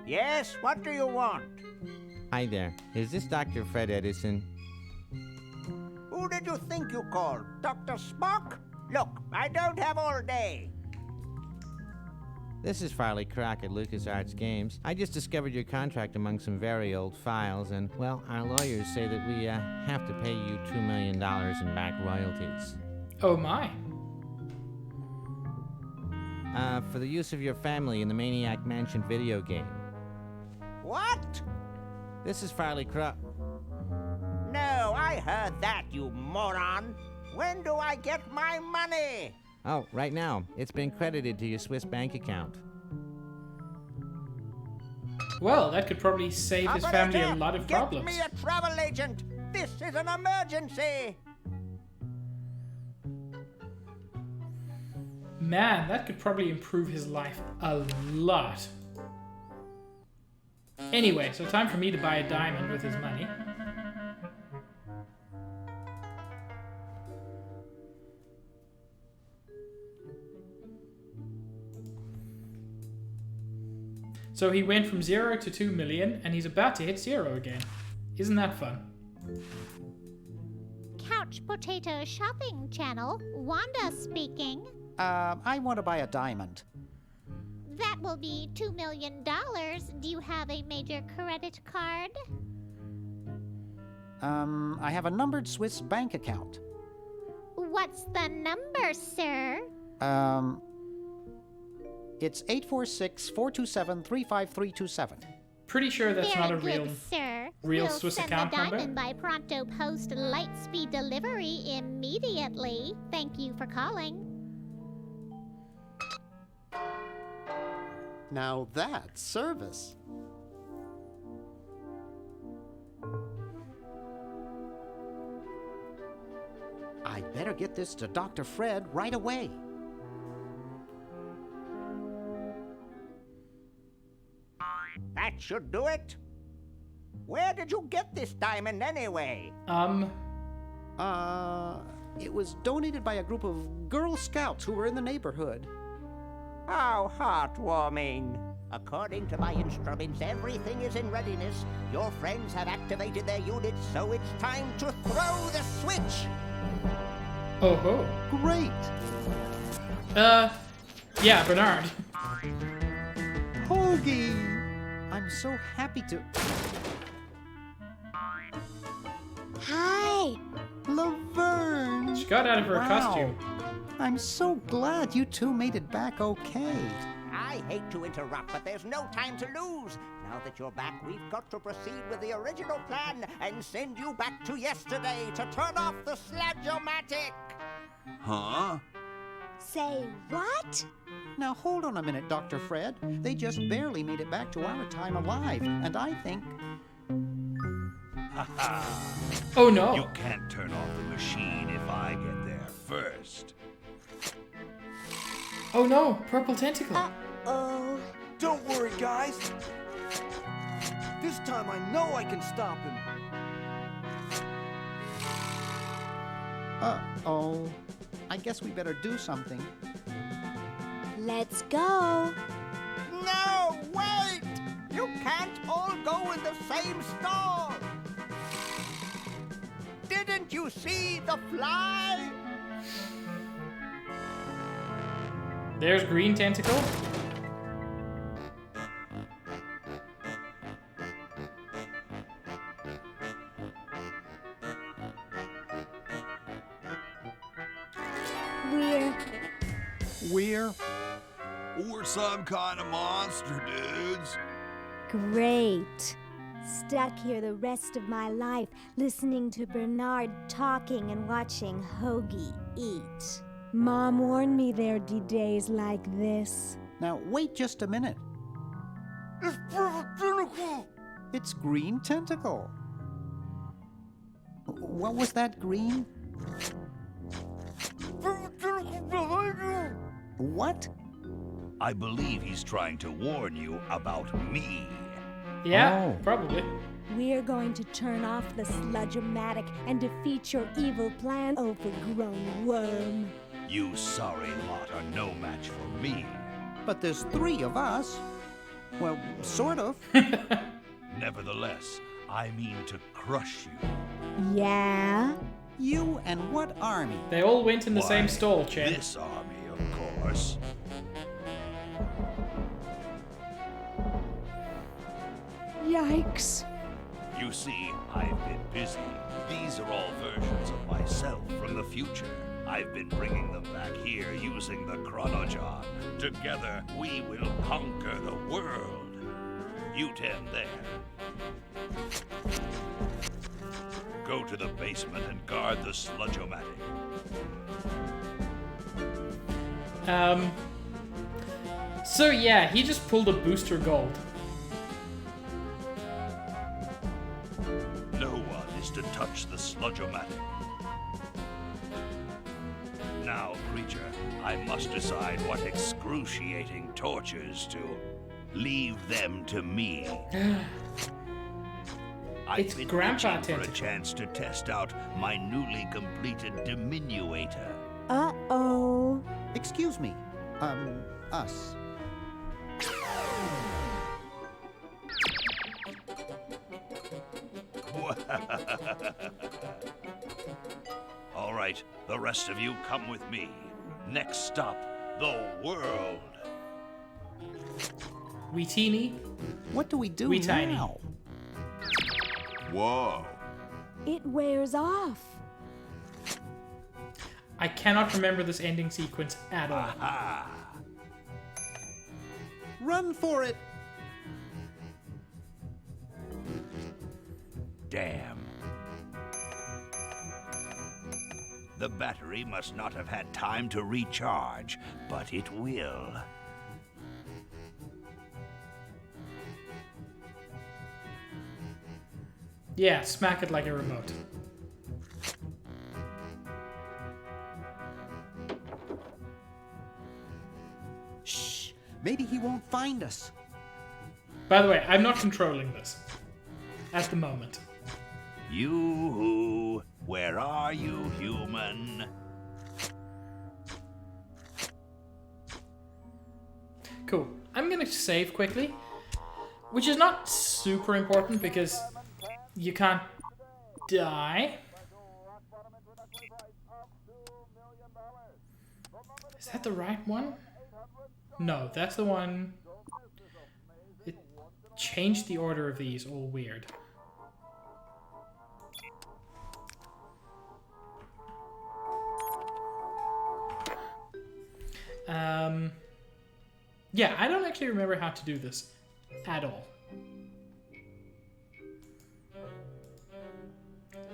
Yes, what do you want? Hi there. Is this Dr. Fred Edison? Who did you think you called? Dr. Spock? Look, I don't have all day. This is Farley Crockett, LucasArts Games. I just discovered your contract among some very old files, and, well, our lawyers say that we have to pay you $2 million in back royalties. Oh my. For the use of your family in the Maniac Mansion video game. What? This is Farley Crockett. No, I heard that, you moron. When do I get my money? Oh, right now. It's been credited to your Swiss bank account. Well, that could probably save his family a lot of problems. Get me a travel agent. This is an emergency. Man, that could probably improve his life a lot. Anyway, so time for me to buy a diamond with his money. So he went from 0 to 2 million, and he's about to hit 0 again. Isn't that fun? Couch Potato Shopping Channel, Wanda speaking. I want to buy a diamond. That will be $2 million. Do you have a major credit card? I have a numbered Swiss bank account. What's the number, sir? It's 846-427-35327. Pretty sure that's Very not a good, sir. real we'll Swiss send account the number. diamond by pronto post Lightspeed delivery immediately. Thank you for calling. Now that's service. I'd better get this to Dr. Fred right away. That should do it. Where did you get this diamond anyway? It was donated by a group of Girl Scouts who were in the neighborhood. How heartwarming. According to my instruments, everything is in readiness. Your friends have activated their units, so it's time to throw the switch. Oh ho. Great. Yeah, Bernard. Hoagie! I'm so happy to... Hi! Laverne! She got out of her costume. I'm so glad you two made it back okay. I hate to interrupt, but there's no time to lose. Now that you're back, we've got to proceed with the original plan and send you back to yesterday to turn off the Sludge-O-Matic. Huh? Say what? Now hold on a minute, Dr. Fred. They just barely made it back to our time alive, and I think... Oh no! You can't turn off the machine if I get there first. Oh no! Purple Tentacle! Oh. Don't worry, guys. This time I know I can stop him. Uh-oh. I guess we better do something. Let's go. No, wait! You can't all go in the same stall. Didn't you see the fly? There's Green Tentacle. We're some kind of monster, dudes. Great. Stuck here the rest of my life, listening to Bernard talking and watching Hoagie eat. Mom warned me there'd be days like this. Now, wait just a minute. It's Purple Tentacle! It's Green Tentacle. What was that, Green? Purple Tentacle behind you! What? I believe he's trying to warn you about me. Yeah, probably. We're going to turn off the Sludge-O-Matic and defeat your evil plan, overgrown worm. You sorry lot are no match for me. But there's 3 of us. Well, sort of. Nevertheless, I mean to crush you. Yeah? You and what army? They all went in the same stall, Chen. This army, of course. Yikes. You see, I've been busy. These are all versions of myself from the future. I've been bringing them back here using the Chronojon. Together, we will conquer the world. You 10 there. Go to the basement and guard the Sludge-O-Matic. So yeah, he just pulled a booster gold. No one is to touch the Sludge-O-Matic. Now, creature, I must decide what excruciating tortures to Leave them to me. I've It's been Grandpa itching for a Tentacle. chance to test out my newly completed diminuator. Uh-oh. Excuse me. Us. All right, the rest of you come with me. Next stop, the world. We teeny. What do we do We now? tiny. Whoa. It wears off. I cannot remember this ending sequence at all. Run for it! Damn. The battery must not have had time to recharge, but it will. Yeah, smack it like a remote. Shh! Maybe he won't find us. By the way, I'm not controlling this at the moment. You, where are you, human? Cool. I'm gonna save quickly, which is not super important because you can't die. Is that the right one? No, that's the one. It changed the order of these, all weird. Yeah, I don't actually remember how to do this at all.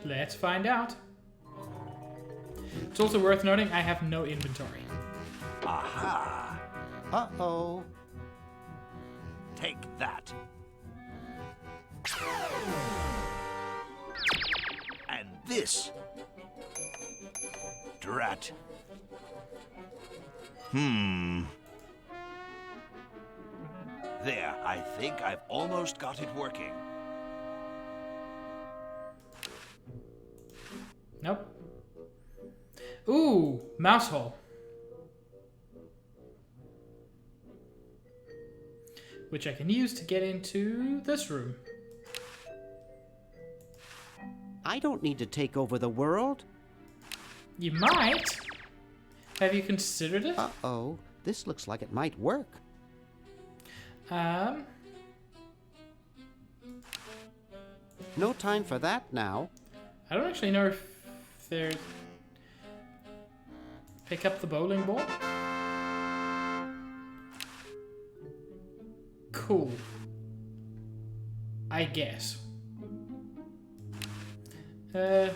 Let's find out. It's also worth noting I have no inventory. Aha! Uh-oh. Take that. And this. Drat. There, I think I've almost got it working. Nope. Ooh, mouse hole. Which I can use to get into this room. I don't need to take over the world. You might. Have you considered it? Uh-oh. This looks like it might work. No time for that now. I don't actually know if they're... Pick up the bowling ball? Cool. I guess. Put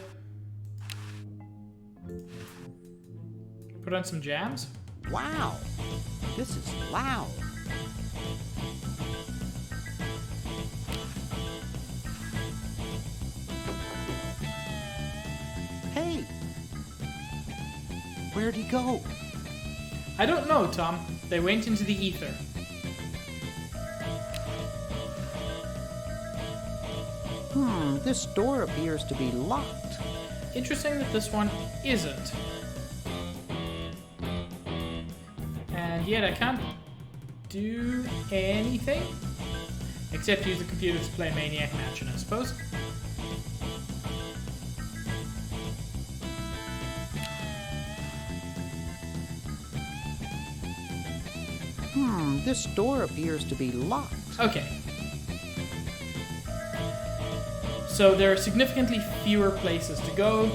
on some jams? Wow. This is loud. Hey! Where'd he go? I don't know, Tom. They went into the ether. This door appears to be locked. Interesting that this one isn't. And yet I can't do anything except use the computer to play Maniac Mansion, I suppose. This door appears to be locked. Okay. So there are significantly fewer places to go.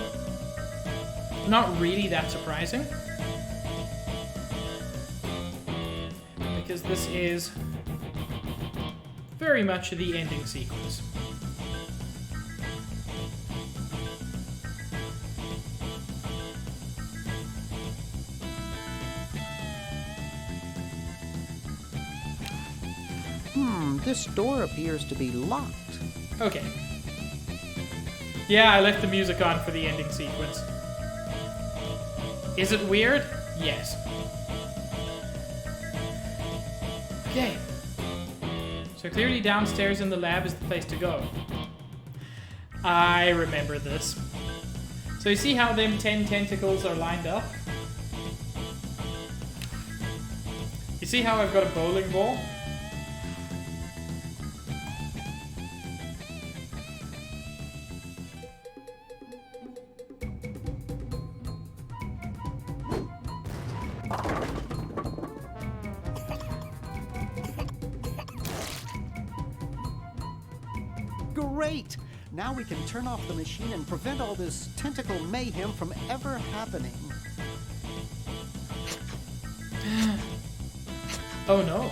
Not really that surprising. Because this is very much the ending sequence. This door appears to be locked. Okay. Yeah, I left the music on for the ending sequence. Is it weird? Yes. Okay. So clearly downstairs in the lab is the place to go. I remember this. So you see how them 10 tentacles are lined up? You see how I've got a bowling ball? Great! Now we can turn off the machine and prevent all this tentacle mayhem from ever happening. Oh no.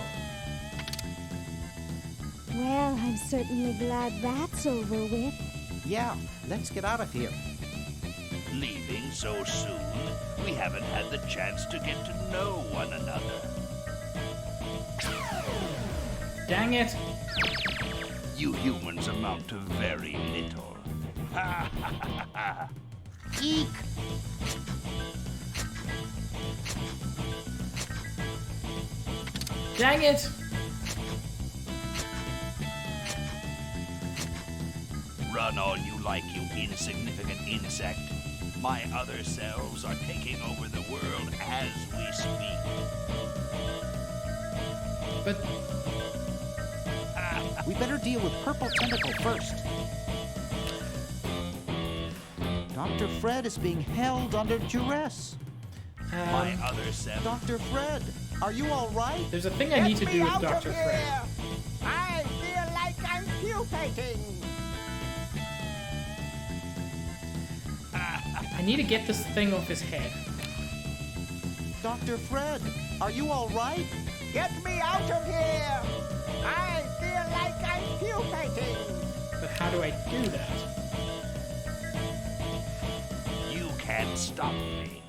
Well, I'm certainly glad that's over with. Yeah, let's get out of here. Leaving so soon? We haven't had the chance to get to know one another. Dang it. You humans amount to very little. Ha ha ha ha! Eek! Dang it! Run on you like, you insignificant insect. My other selves are taking over the world as we speak. But... We better deal with Purple Tentacle first. Dr. Fred is being held under duress. My other self... Dr. Fred, are you all right? There's a thing I need to do with Dr. Fred. I feel like I'm pupating. I need to get this thing off his head. Dr. Fred, are you all right? Get me out of here! I feel like I'm pupating. But how do I do that? You can't stop me.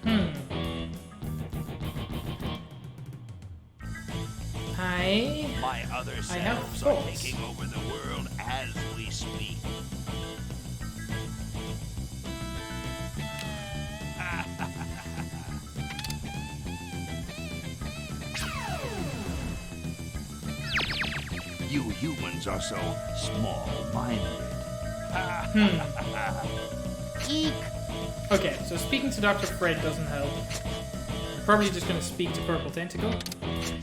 My other selves are taking over the world as we speak. You humans are so small-minded. Eek! Okay, so speaking to Dr. Fred doesn't help. I'm probably just gonna speak to Purple Tentacle.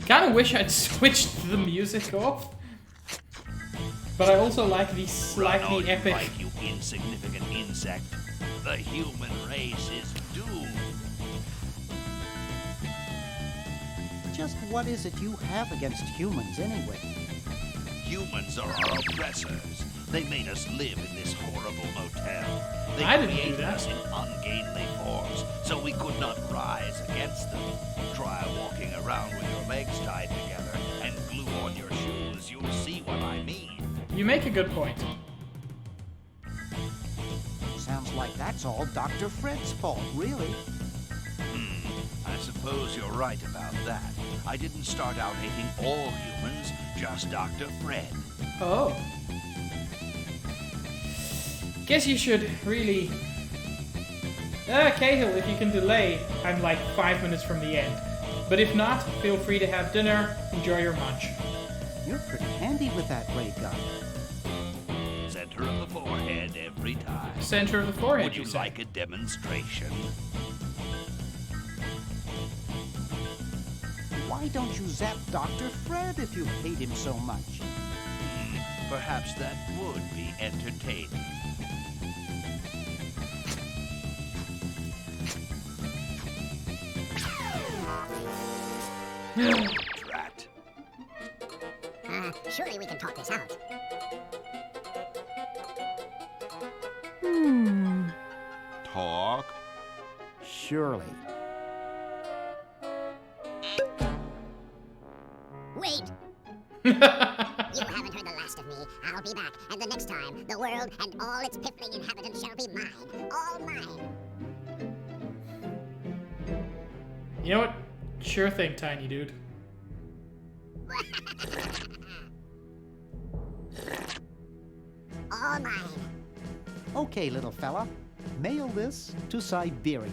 Kinda wish I'd switched the music off. But I also like the slightly epic... Like, you insignificant insect. The human race is doomed. Just what is it you have against humans anyway? Humans are our oppressors. They made us live in this horrible motel. They I didn't do created that. us in ungainly forms, so we could not rise against them. Try walking around with your legs tied together and glue on your shoes. You'll see what I mean. You make a good point. Sounds like that's all Dr. Fred's fault, really. I suppose you're right about that. I didn't start out hating all humans, just Dr. Fred. Oh. Guess you should really... Cahill, if you can delay, I'm like 5 minutes from the end. But if not, feel free to have dinner, enjoy your munch. You're pretty handy with that ray gun. Center of the forehead every time. Center of the forehead, Would you say? like a demonstration? Why don't you zap Dr. Fred if you hate him so much? Perhaps that would be entertaining. Drat. Surely we can talk this out. Talk? Surely. Wait! You haven't heard the last of me. I'll be back, and the next time, the world and all its piffling inhabitants shall be mine. All mine. You know what? Sure thing, tiny dude. All mine. Okay, little fella. Mail this to Siberia.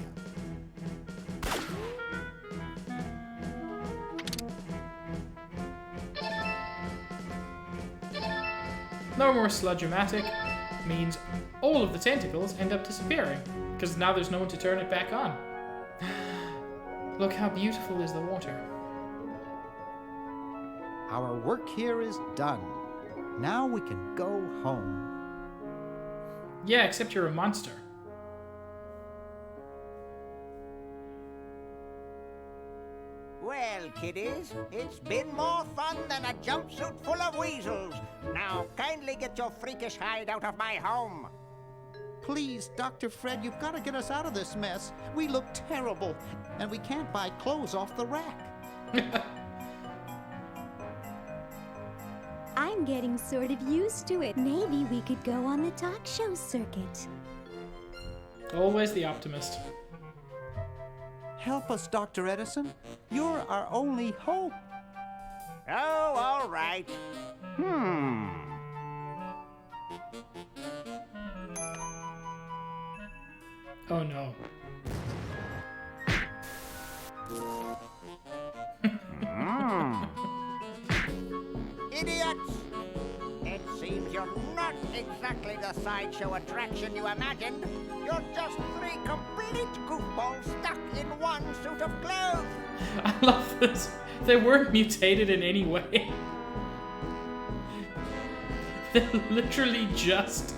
no more Sludge-O-Matic means all of the tentacles end up disappearing, because now there's no one to turn it back on. Look how beautiful is the water. Our work here is done. Now we can go home. Yeah, except you're a monster. Well, kiddies, it's been more fun than a jumpsuit full of weasels. Now, kindly get your freakish hide out of my home. Please, Dr. Fred, you've got to get us out of this mess. We look terrible, and we can't buy clothes off the rack. I'm getting sort of used to it. Maybe we could go on the talk show circuit. Always the optimist. Help us, Dr. Edison. You're our only hope. Oh, all right. Oh no. Idiots! It seems you're not exactly the sideshow attraction you imagined. You're just three complete goofballs stuck in one suit of clothes. I love this. They weren't mutated in any way. They're literally just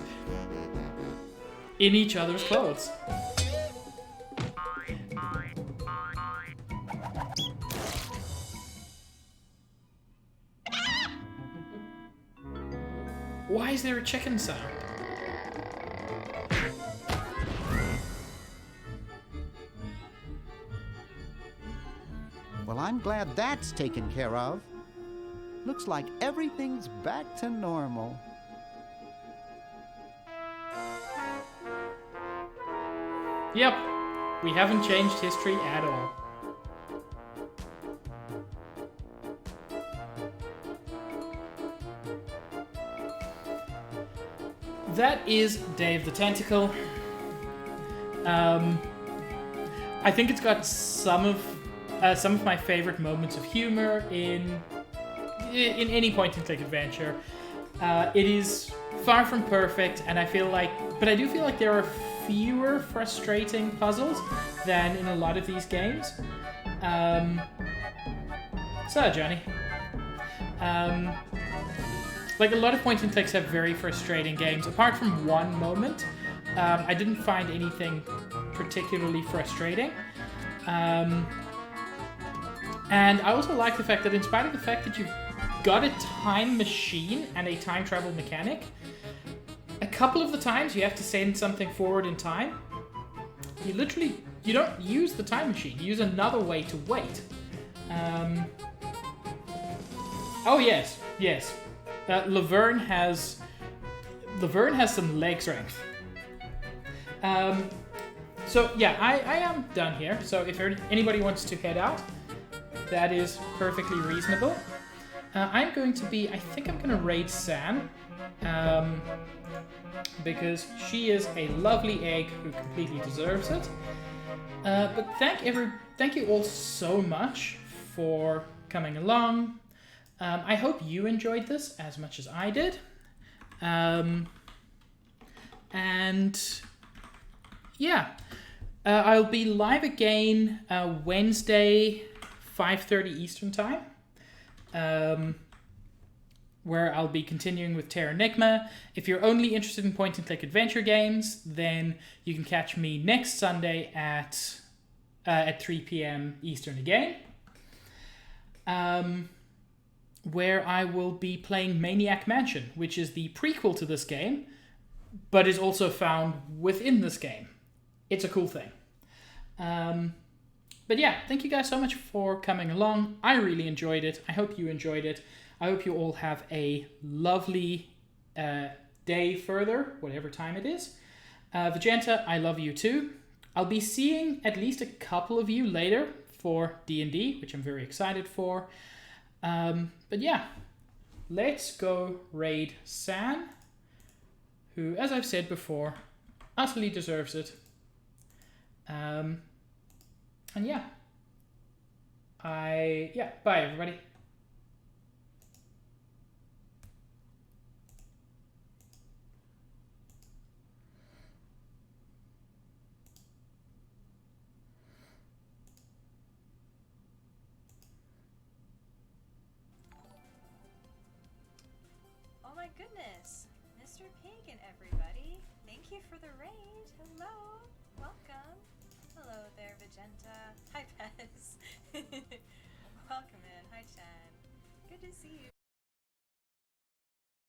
in each other's clothes. Why is there a chicken sound? Well, I'm glad that's taken care of. Looks like everything's back to normal. Yep, we haven't changed history at all. That is Dave the Tentacle. I think it's got some of my favorite moments of humor in any point-and-click adventure. It is far from perfect, and I do feel like there are fewer frustrating puzzles than in a lot of these games. So, Johnny. Like, a lot of point-and-clicks have very frustrating games. Apart from one moment, I didn't find anything particularly frustrating. And I also like the fact that in spite of the fact that you've got a time machine and a time travel mechanic, a couple of the times you have to send something forward in time, you don't use the time machine. You use another way to wait. Oh, yes. Laverne has some leg strength. So yeah, I am done here. So if anybody wants to head out, that is perfectly reasonable. I think I'm gonna raid Sam, because she is a lovely egg who completely deserves it. But thank you all so much for coming along. I hope you enjoyed this as much as I did. And yeah, I'll be live again Wednesday, 5:30 Eastern Time, where I'll be continuing with Terranigma. If you're only interested in point-and-click adventure games, then you can catch me next Sunday at 3 p.m. Eastern again. Where I will be playing Maniac Mansion, which is the prequel to this game, but is also found within this game. It's a cool thing. But yeah, thank you guys so much for coming along. I really enjoyed it. I hope you enjoyed it. I hope you all have a lovely day further, whatever time it is. Vegenta, I love you too. I'll be seeing at least a couple of you later for D&D, which I'm very excited for. But yeah, let's go raid San, who, as I've said before, utterly deserves it. And yeah, bye everybody. goodness. Mr. Pig and everybody. Thank you for the raid. Hello. Welcome. Hello there, Vegenta. Hi, Pez. Welcome in. Hi, Chan. Good to see you.